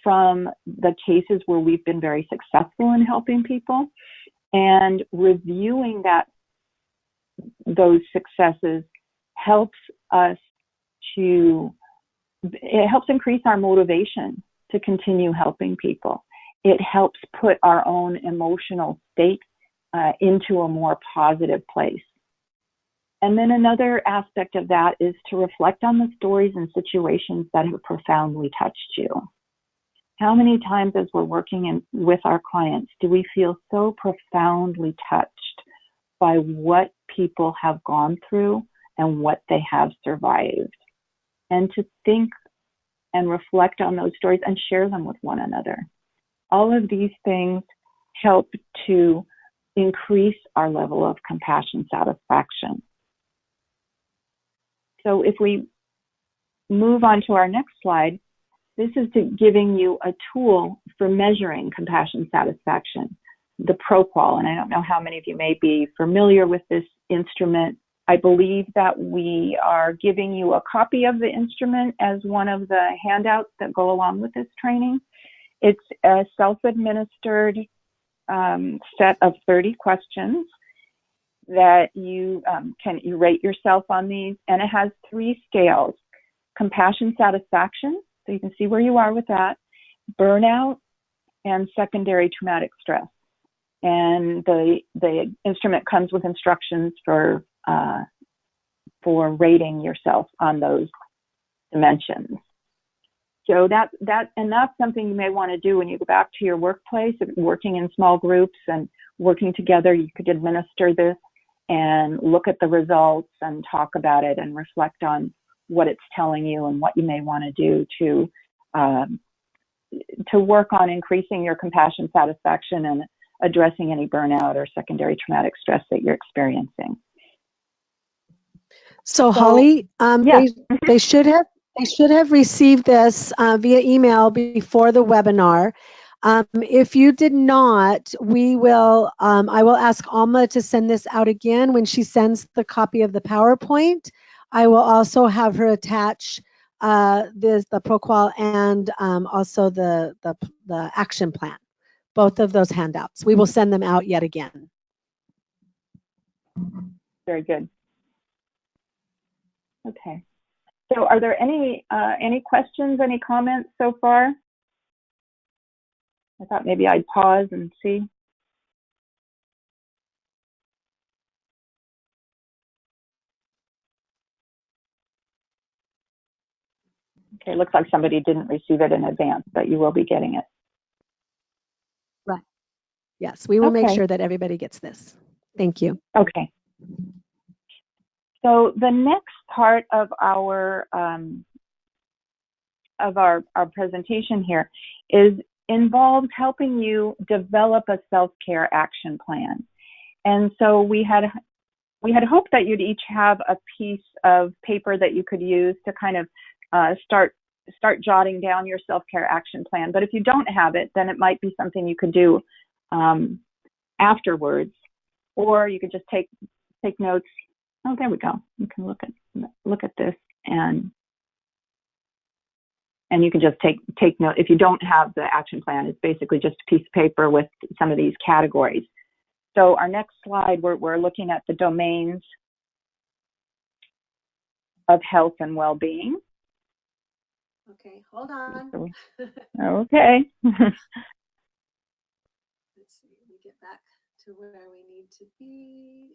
from the cases where we've been very successful in helping people, and reviewing those successes helps increase our motivation to continue helping people. It helps put our own emotional state into a more positive place. And then another aspect of that is to reflect on the stories and situations that have profoundly touched you. How many times as we're working with our clients do we feel so profoundly touched by what people have gone through and what they have survived? And to think and reflect on those stories and share them with one another. All of these things help to increase our level of compassion satisfaction. So if we move on to our next slide, this is giving you a tool for measuring compassion satisfaction, the ProQual. And I don't know how many of you may be familiar with this instrument. I believe that we are giving you a copy of the instrument as one of the handouts that go along with this training. It's a self-administered set of 30 questions that you you rate yourself on these, and it has 3 scales: compassion satisfaction, so you can see where you are with that, burnout, and secondary traumatic stress. And the instrument comes with instructions for rating yourself on those dimensions. So that's something you may want to do when you go back to your workplace, working in small groups and working together. You could administer this and look at the results and talk about it and reflect on what it's telling you and what you may want to do to work on increasing your compassion satisfaction and addressing any burnout or secondary traumatic stress that you're experiencing. So Holly, yeah. they should have received this via email before the webinar. If you did not, I will ask Alma to send this out again when she sends the copy of the PowerPoint. I will also have her attach the ProQual and also the action plan, both of those handouts. We will send them out yet again. Very good. Okay. So are there any questions, any comments so far? I thought maybe I'd pause and see. Okay, looks like somebody didn't receive it in advance, but you will be getting it. Right. Yes, we will make Okay. sure that everybody gets this. Thank you. Okay. So the next part of our presentation here involves helping you develop a self-care action plan. And so we had hoped that you'd each have a piece of paper that you could use to kind of start jotting down your self-care action plan. But if you don't have it, then it might be something you could do afterwards, or you could just take notes. Oh, there we go. You can look at this, and you can just take note. If you don't have the action plan, it's basically just a piece of paper with some of these categories. So our next slide, we're looking at the domains of health and well-being. Okay, hold on. Okay. Let's see, let me get back to where we need to be.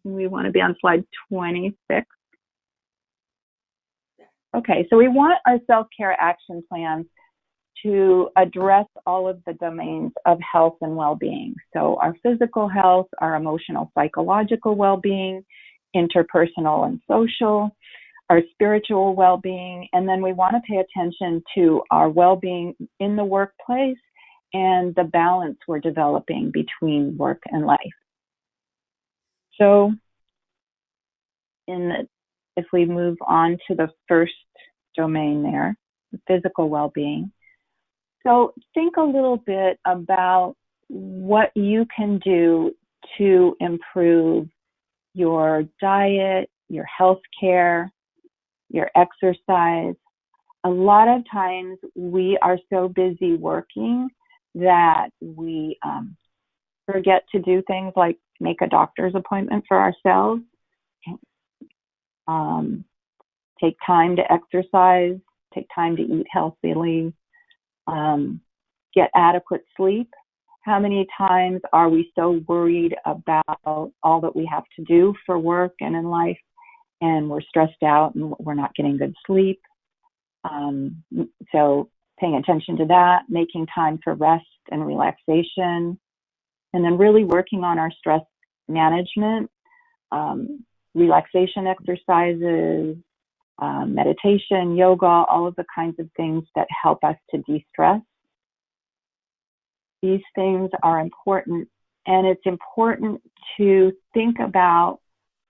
We want to be on slide 26. Okay, so we want our self-care action plans to address all of the domains of health and well-being. So our physical health, our emotional, psychological well-being, interpersonal and social, our spiritual well-being, and then we want to pay attention to our well-being in the workplace and the balance we're developing between work and life. So if we move on to the first domain there, the physical well-being. So think a little bit about what you can do to improve your diet, your health care, your exercise. A lot of times we are so busy working that we forget to do things like make a doctor's appointment for ourselves, take time to exercise, take time to eat healthily, get adequate sleep. How many times are we so worried about all that we have to do for work and in life, and we're stressed out and we're not getting good sleep? So paying attention to that, making time for rest and relaxation, and then really working on our stress management, relaxation exercises, meditation, yoga, all of the kinds of things that help us to de-stress. These things are important, and it's important to think about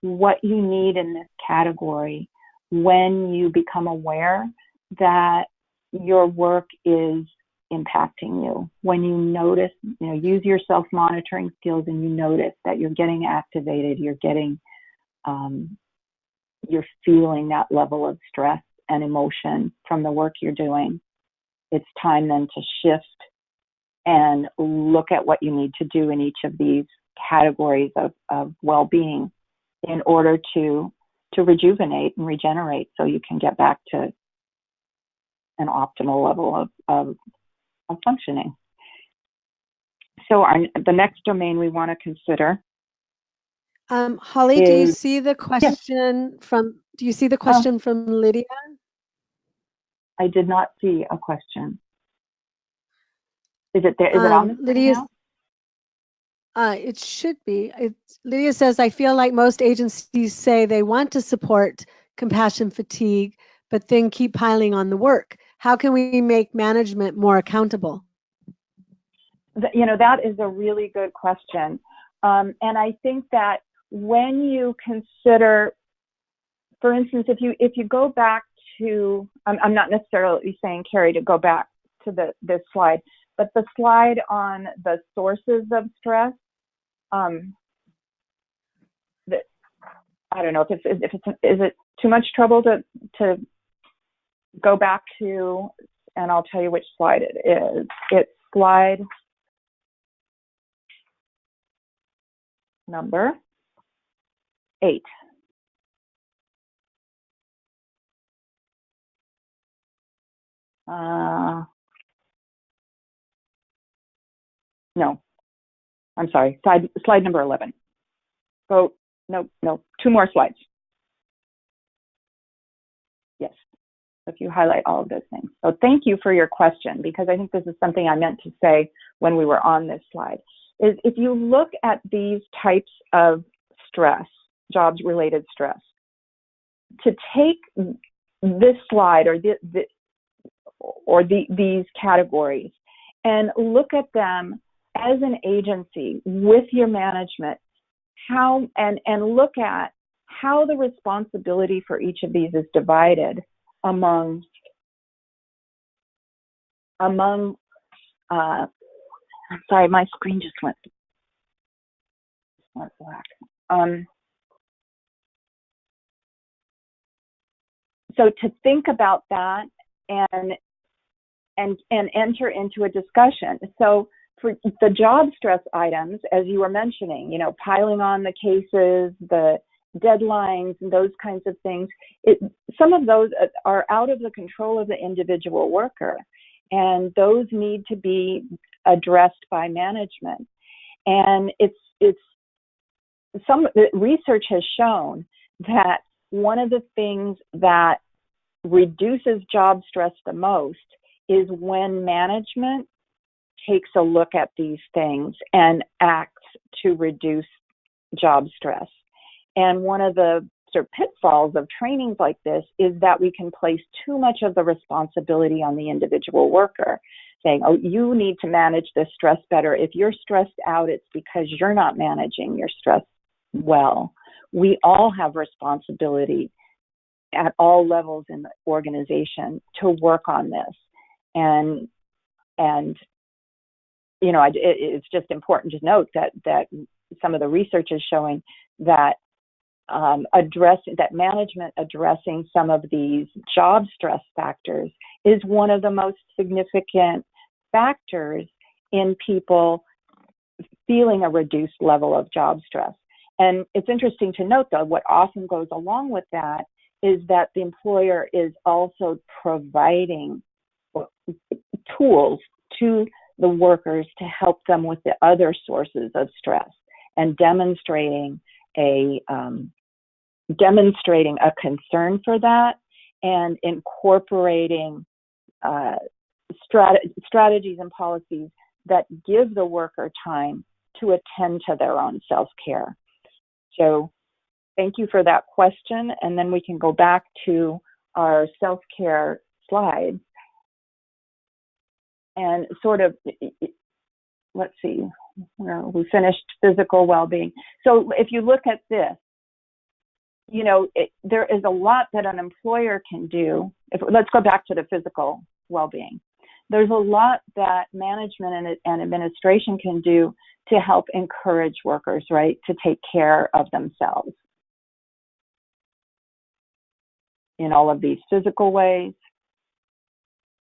what you need in this category when you become aware that your work is impacting you. When you notice, use your self-monitoring skills and you notice that you're getting activated, you're feeling that level of stress and emotion from the work you're doing. It's time then to shift and look at what you need to do in each of these categories of well-being in order to rejuvenate and regenerate so you can get back to an optimal level of functioning. So the next domain we want to consider. Holly, do you see the question from Lydia? I did not see a question. Is it there? Is it on the screen now? It should be. Lydia says, I feel like most agencies say they want to support compassion fatigue, but then keep piling on the work. How can we make management more accountable? That is a really good question. And I think that when you consider, for instance, if you go back to, I'm not necessarily saying, Carrie, to go back to this slide, but the slide on the sources of stress, I don't know is it too much trouble to go back to, and I'll tell you which slide it is. It's slide number 8. No, I'm sorry, slide number 11. Go, no, 2 more slides. Yes, if you highlight all of those things. So thank you for your question, because I think this is something I meant to say when we were on this slide, is if you look at these types of stress, jobs-related stress, to take this slide or these categories and look at them as an agency with your management, and look at how the responsibility for each of these is divided among I'm sorry, my screen just went black. So to think about that and enter into a discussion. So for the job stress items, as you were mentioning, piling on the cases, the deadlines, and those kinds of things, some of those are out of the control of the individual worker, and those need to be addressed by management. And some research has shown that one of the things that reduces job stress the most is when management takes a look at these things and acts to reduce job stress. And one of the sort of pitfalls of trainings like this is that we can place too much of the responsibility on the individual worker, saying, oh, you need to manage this stress better. If you're stressed out, it's because you're not managing your stress well. We all have responsibility at all levels in the organization to work on this. And it's just important to note that some of the research is showing that management addressing some of these job stress factors is one of the most significant factors in people feeling a reduced level of job stress. And it's interesting to note, though, what often goes along with that is that the employer is also providing tools to the workers to help them with the other sources of stress, and demonstrating a concern for that, and incorporating strategies and policies that give the worker time to attend to their own self-care. So thank you for that question, and then we can go back to our self-care slides and sort of, let's see, we finished physical well-being. So if you look at this, there is a lot that an employer can do. Let's go back to the physical well-being. There's a lot that management and administration can do to help encourage workers, right, to take care of themselves in all of these physical ways,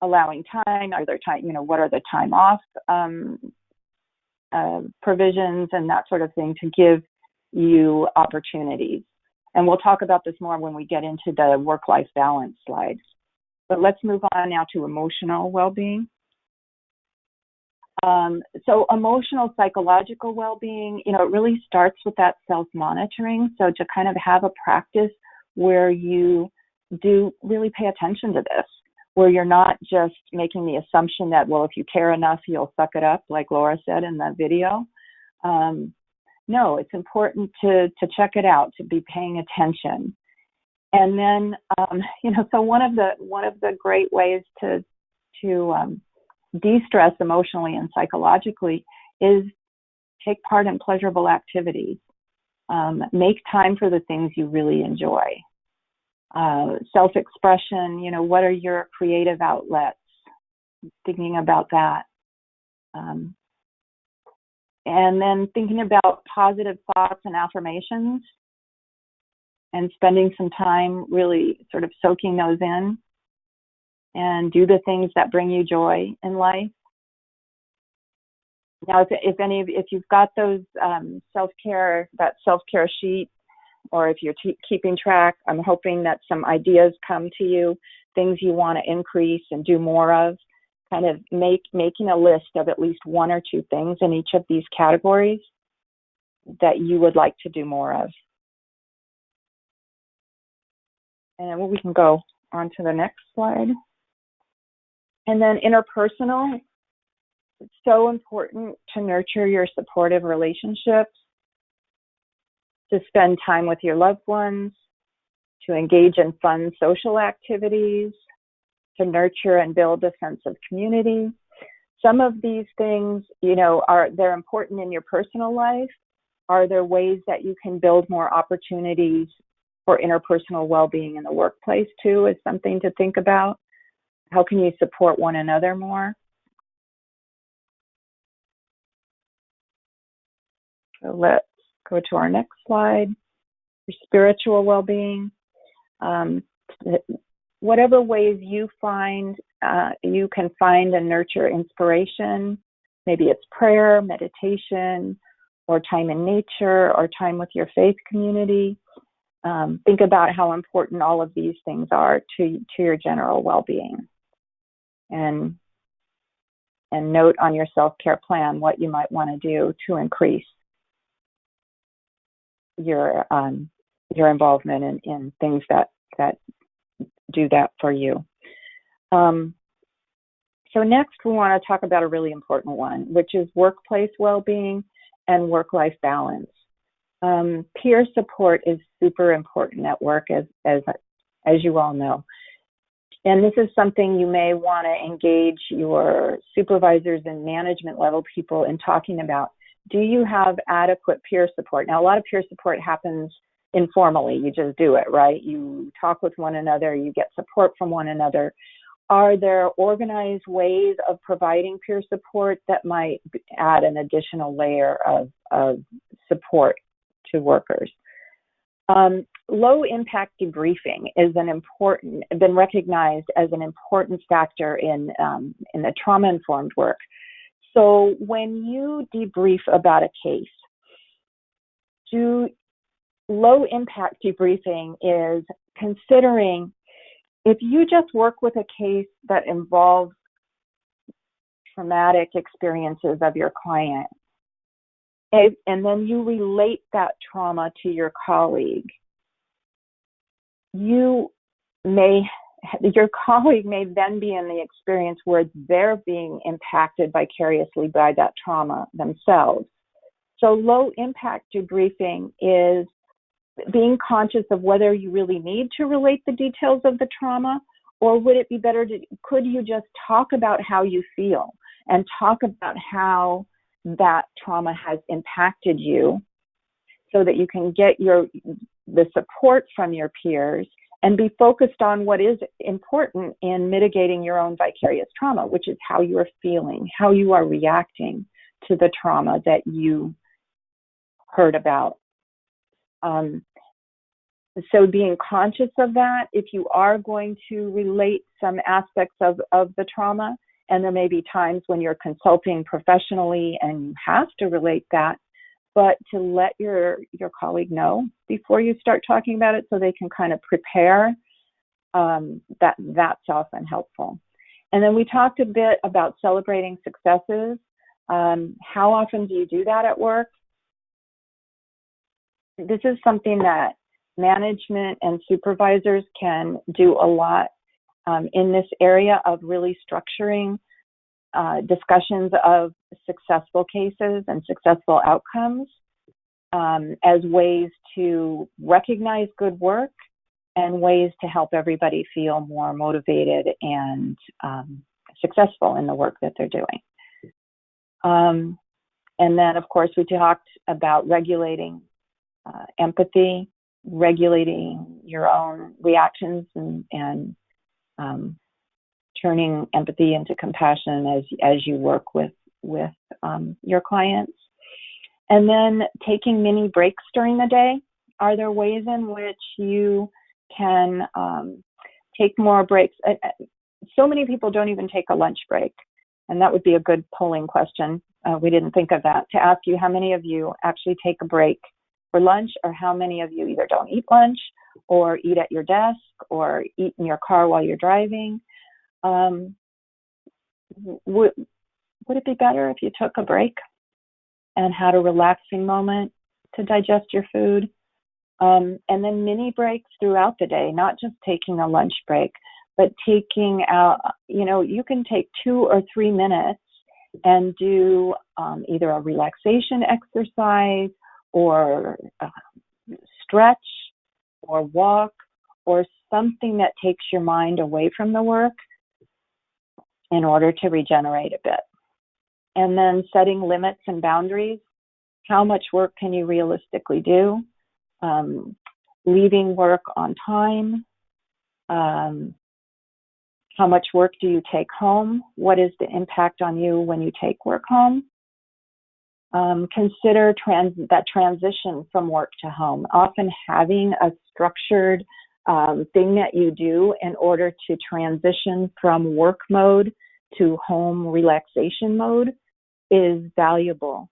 allowing time, what are the time off provisions and that sort of thing to give you opportunities. And we'll talk about this more when we get into the work-life balance slides. But let's move on now to emotional well-being. So emotional, psychological well-being, it really starts with that self-monitoring. So to kind of have a practice where you do really pay attention to this, where you're not just making the assumption that, well, if you care enough, you'll suck it up, like Laura said in the video. No, it's important to check it out, to be paying attention. And then, so one of the great ways to de-stress emotionally and psychologically is take part in pleasurable activities. Make time for the things you really enjoy. Self-expression, what are your creative outlets? Thinking about that. And then thinking about positive thoughts and affirmations, and spending some time really sort of soaking those in, and do the things that bring you joy in life. Now, if you've got those self-care sheet or if you're keeping track, I'm hoping that some ideas come to you, things you want to increase and do more of. Kind of making a list of at least one or two things in each of these categories that you would like to do more of. And we can go on to the next slide. And then interpersonal. It's so important to nurture your supportive relationships, to spend time with your loved ones, to engage in fun social activities, to nurture and build a sense of community. Some of these things, they're important in your personal life. Are there ways that you can build more opportunities for interpersonal well-being in the workplace too, is something to think about. How can you support one another more? So let's go to our next slide. Your spiritual well-being. Whatever ways you find, you can find and nurture inspiration. Maybe it's prayer, meditation, or time in nature, or time with your faith community. Think about how important all of these things are to your general well-being. And note on your self-care plan what you might want to do to increase your involvement in things that do that for you. So next we want to talk about a really important one, which is workplace well-being and work-life balance. Peer support is super important at work, as you all know. And this is something you may want to engage your supervisors and management level people in talking about. Do you have adequate peer support? Now, a lot of peer support happens informally. You just do it, right? You talk with one another, you get support from one another. Are there organized ways of providing peer support that might add an additional layer of support to workers? Low impact debriefing is been recognized as an important factor in the trauma-informed work. So when you debrief about a case, low impact debriefing is considering if you just work with a case that involves traumatic experiences of your client, and then you relate that trauma to your colleague, your colleague may then be in the experience where they're being impacted vicariously by that trauma themselves. So low impact debriefing is being conscious of whether you really need to relate the details of the trauma, or would it be better could you just talk about how you feel and talk about how that trauma has impacted you so that you can get the support from your peers and be focused on what is important in mitigating your own vicarious trauma, which is how you are feeling, how you are reacting to the trauma that you heard about. So being conscious of that, if you are going to relate some aspects of the trauma, and there may be times when you're consulting professionally and you have to relate that, but to let your colleague know before you start talking about it so they can kind of prepare, that's often helpful. And then we talked a bit about celebrating successes. How often do you do that at work? This is something that management and supervisors can do a lot in this area of really structuring discussions of successful cases and successful outcomes as ways to recognize good work and ways to help everybody feel more motivated and successful in the work that they're doing. And then, of course, we talked about regulating empathy, regulating your own reactions and turning empathy into compassion as you work with your clients. And then taking mini breaks during the day. Are there ways in which you can take more breaks? So many people don't even take a lunch break, and that would be a good polling question. We didn't think of that, to ask you how many of you actually take a break for lunch, or how many of you either don't eat lunch or eat at your desk or eat in your car while you're driving. Would it be better if you took a break and had a relaxing moment to digest your food? And then mini breaks throughout the day, not just taking a lunch break, but taking out, you can take 2 or 3 minutes and do either a relaxation exercise or stretch or walk or something that takes your mind away from the work in order to regenerate a bit. And then setting limits and boundaries. How much work can you realistically do? Leaving work on time. How much work do you take home? What is the impact on you when you take work home? Consider that transition from work to home. Often having a structured thing that you do in order to transition from work mode to home relaxation mode is valuable.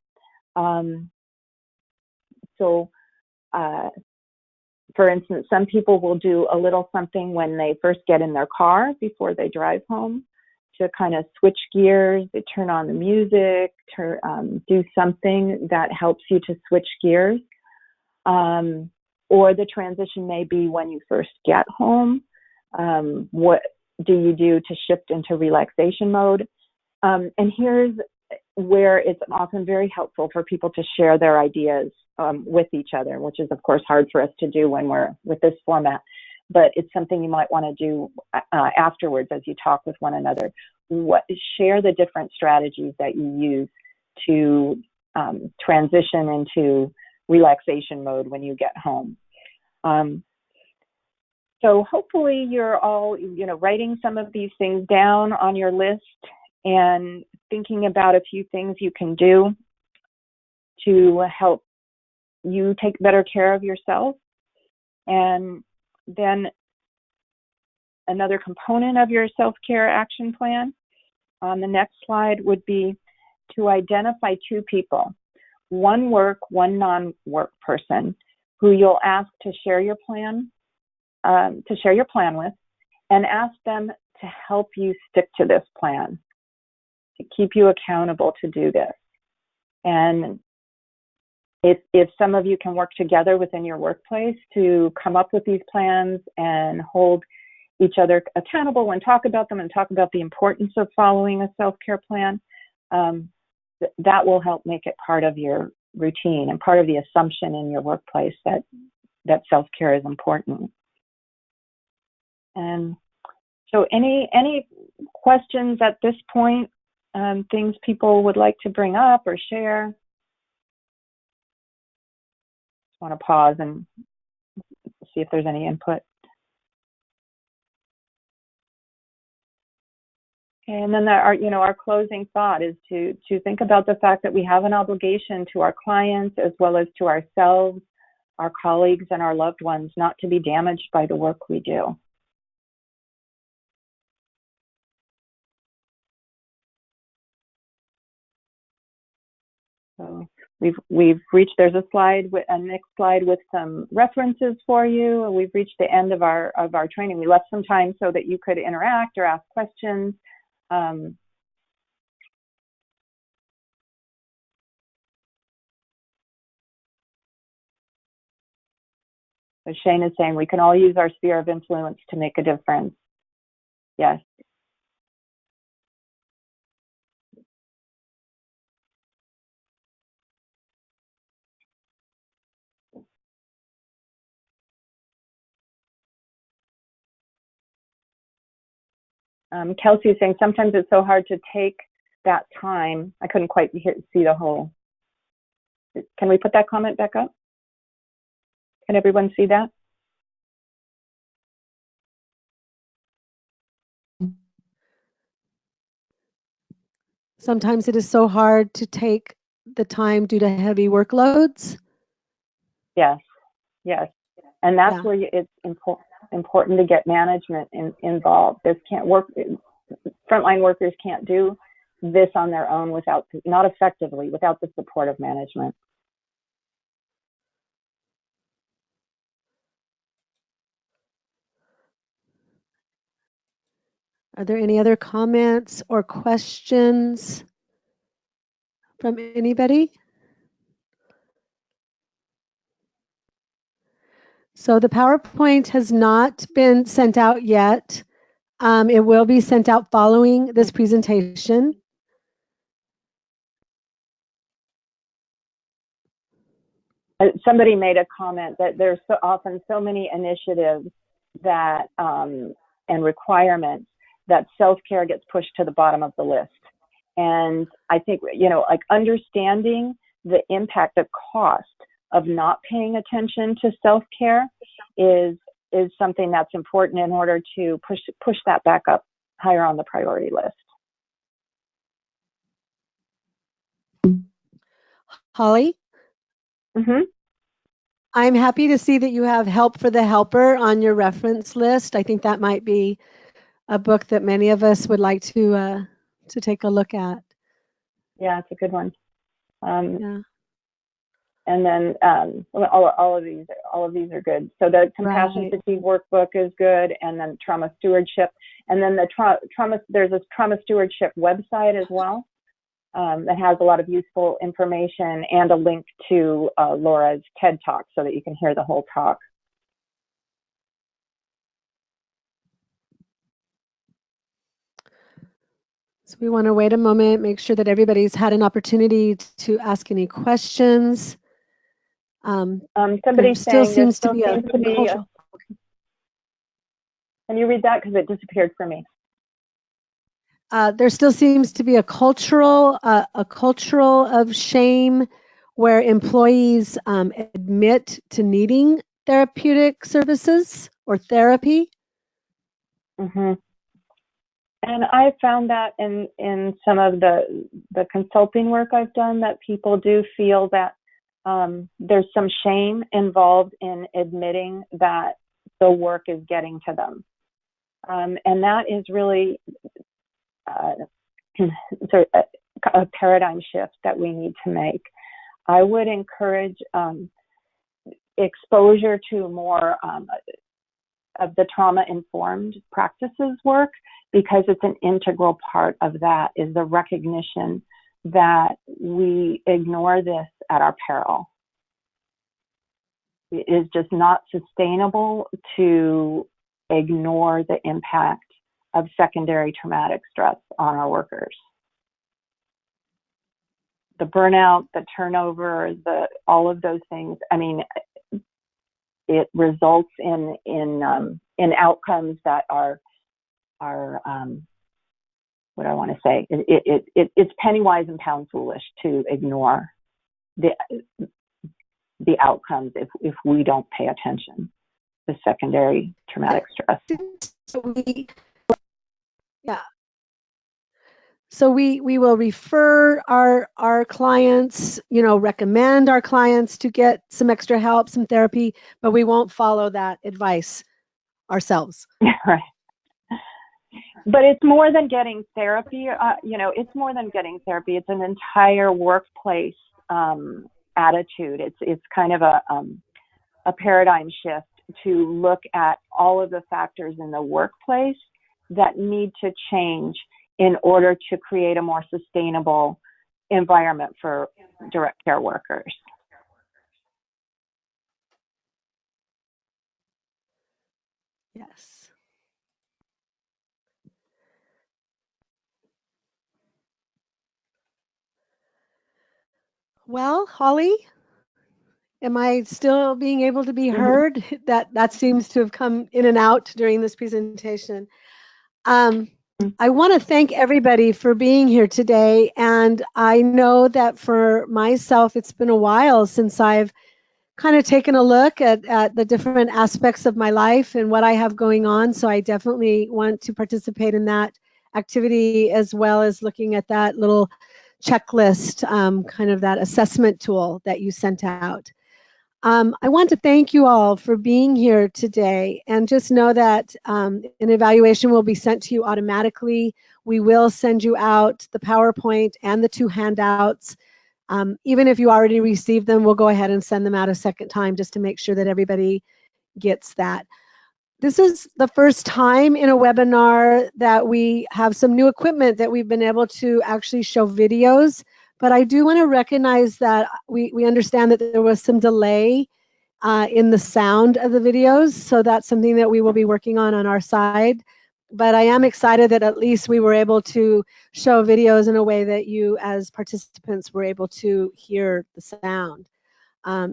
For instance, some people will do a little something when they first get in their car before they drive home to kind of switch gears. They turn on the music, do something that helps you to switch gears. Or the transition may be when you first get home. What do you do to shift into relaxation mode? And here's where it's often very helpful for people to share their ideas with each other, which is, of course, hard for us to do when we're with this format. But it's something you might want to do afterwards as you talk with one another. Share the different strategies that you use to transition into relaxation mode when you get home. So hopefully you're all, writing some of these things down on your list and thinking about a few things you can do to help you take better care of yourself. And then another component of your self-care action plan on the next slide would be to identify 2 people, one work, one non-work person, who you'll ask to share your plan with, and ask them to help you stick to this plan, to keep you accountable to do this. And if some of you can work together within your workplace to come up with these plans and hold each other accountable and talk about them and talk about the importance of following a self-care plan, that will help make it part of your routine and part of the assumption in your workplace that self-care is important. And so any questions at this point, things people would like to bring up or share? Just want to pause and see if there's any input. And then our closing thought is to think about the fact that we have an obligation to our clients as well as to ourselves, our colleagues, and our loved ones not to be damaged by the work we do. So we've reached, there's a next slide with some references for you. We've reached the end of our training. We left some time so that you could interact or ask questions. So Shane is saying we can all use our sphere of influence to make a difference. Yes. Kelsey is saying sometimes it's so hard to take that time. I couldn't quite see the whole. Can we put that comment back up? Can everyone see that? Sometimes it is so hard to take the time due to heavy workloads. Yes, yes. And that's where it's important to get management involved. This can't work. Frontline workers can't do this on their own not effectively without the support of management. Are there any other comments or questions from anybody? So the PowerPoint has not been sent out yet. It will be sent out following this presentation. Somebody made a comment that there's so often so many initiatives that and requirements that self-care gets pushed to the bottom of the list. And I think, you know, like understanding the impact, the cost of not paying attention to self-care is something that's important in order to push that back up higher on the priority list. Holly? Mm-hmm. I'm happy to see that you have Help for the Helper on your reference list. I think that might be a book that many of us would like to take a look at. Yeah, it's a good one. Yeah. And then all of these are good. So the compassion fatigue workbook is good, and then trauma stewardship, and then the trauma. There's a trauma stewardship website as well that has a lot of useful information and a link to Laura's TED Talk so that you can hear the whole talk. So we want to wait a moment, make sure that everybody's had an opportunity to ask any questions. Somebody's saying there still seems to be a, can you read that? Because it disappeared for me. There still seems to be a cultural of shame where employees admit to needing therapeutic services or therapy. Mm-hmm. And I found that in some of the consulting work I've done, that people do feel that there's some shame involved in admitting that the work is getting to them. And that is really sort of a paradigm shift that we need to make. I would encourage exposure to more of the trauma-informed practices work, because it's an integral part of that is the recognition that we ignore this at our peril. It is just not sustainable to ignore the impact of secondary traumatic stress on our workers. The burnout, the turnover, all of those things. I mean, it results in outcomes that are what I want to say. It's penny wise and pound foolish to ignore the outcomes if we don't pay attention to secondary traumatic stress. So we will refer our clients, you know, recommend our clients to get some extra help, some therapy, but we won't follow that advice ourselves. Right. But it's more than getting therapy. You know, it's more than getting therapy. It's an entire workplace attitude. It's kind of a paradigm shift to look at all of the factors in the workplace that need to change in order to create a more sustainable environment for direct care workers. Yes. Well, Holly, am I still being able to be heard? That seems to have come in and out during this presentation. I want to thank everybody for being here today. And I know that for myself, it's been a while since I've kind of taken a look at the different aspects of my life and what I have going on. So I definitely want to participate in that activity, as well as looking at that little checklist, kind of that assessment tool that you sent out. I want to thank you all for being here today, and just know that an evaluation will be sent to you automatically. We will send you out the PowerPoint and the 2 handouts. Even if you already received them, we'll go ahead and send them out a second time just to make sure that everybody gets that. This is the first time in a webinar that we have some new equipment that we've been able to actually show videos. But I do want to recognize that we understand that there was some delay in the sound of the videos. So that's something that we will be working on our side. But I am excited that at least we were able to show videos in a way that you as participants were able to hear the sound.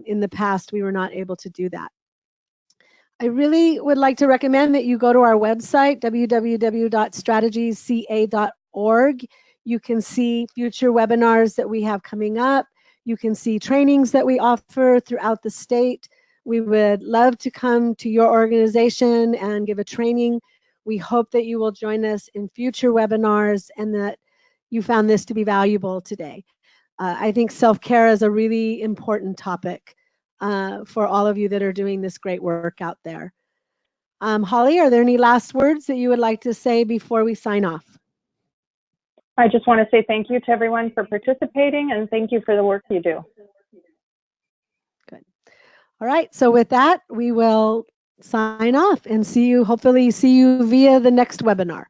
In the past, we were not able to do that. I really would like to recommend that you go to our website, www.strategiesca.org. You can see future webinars that we have coming up. You can see trainings that we offer throughout the state. We would love to come to your organization and give a training. We hope that you will join us in future webinars and that you found this to be valuable today. I think self-care is a really important topic for all of you that are doing this great work out there. Holly, are there any last words that you would like to say before we sign off? I just want to say thank you to everyone for participating and thank you for the work you do. Good. All right, so with that, we will sign off and hopefully see you via the next webinar.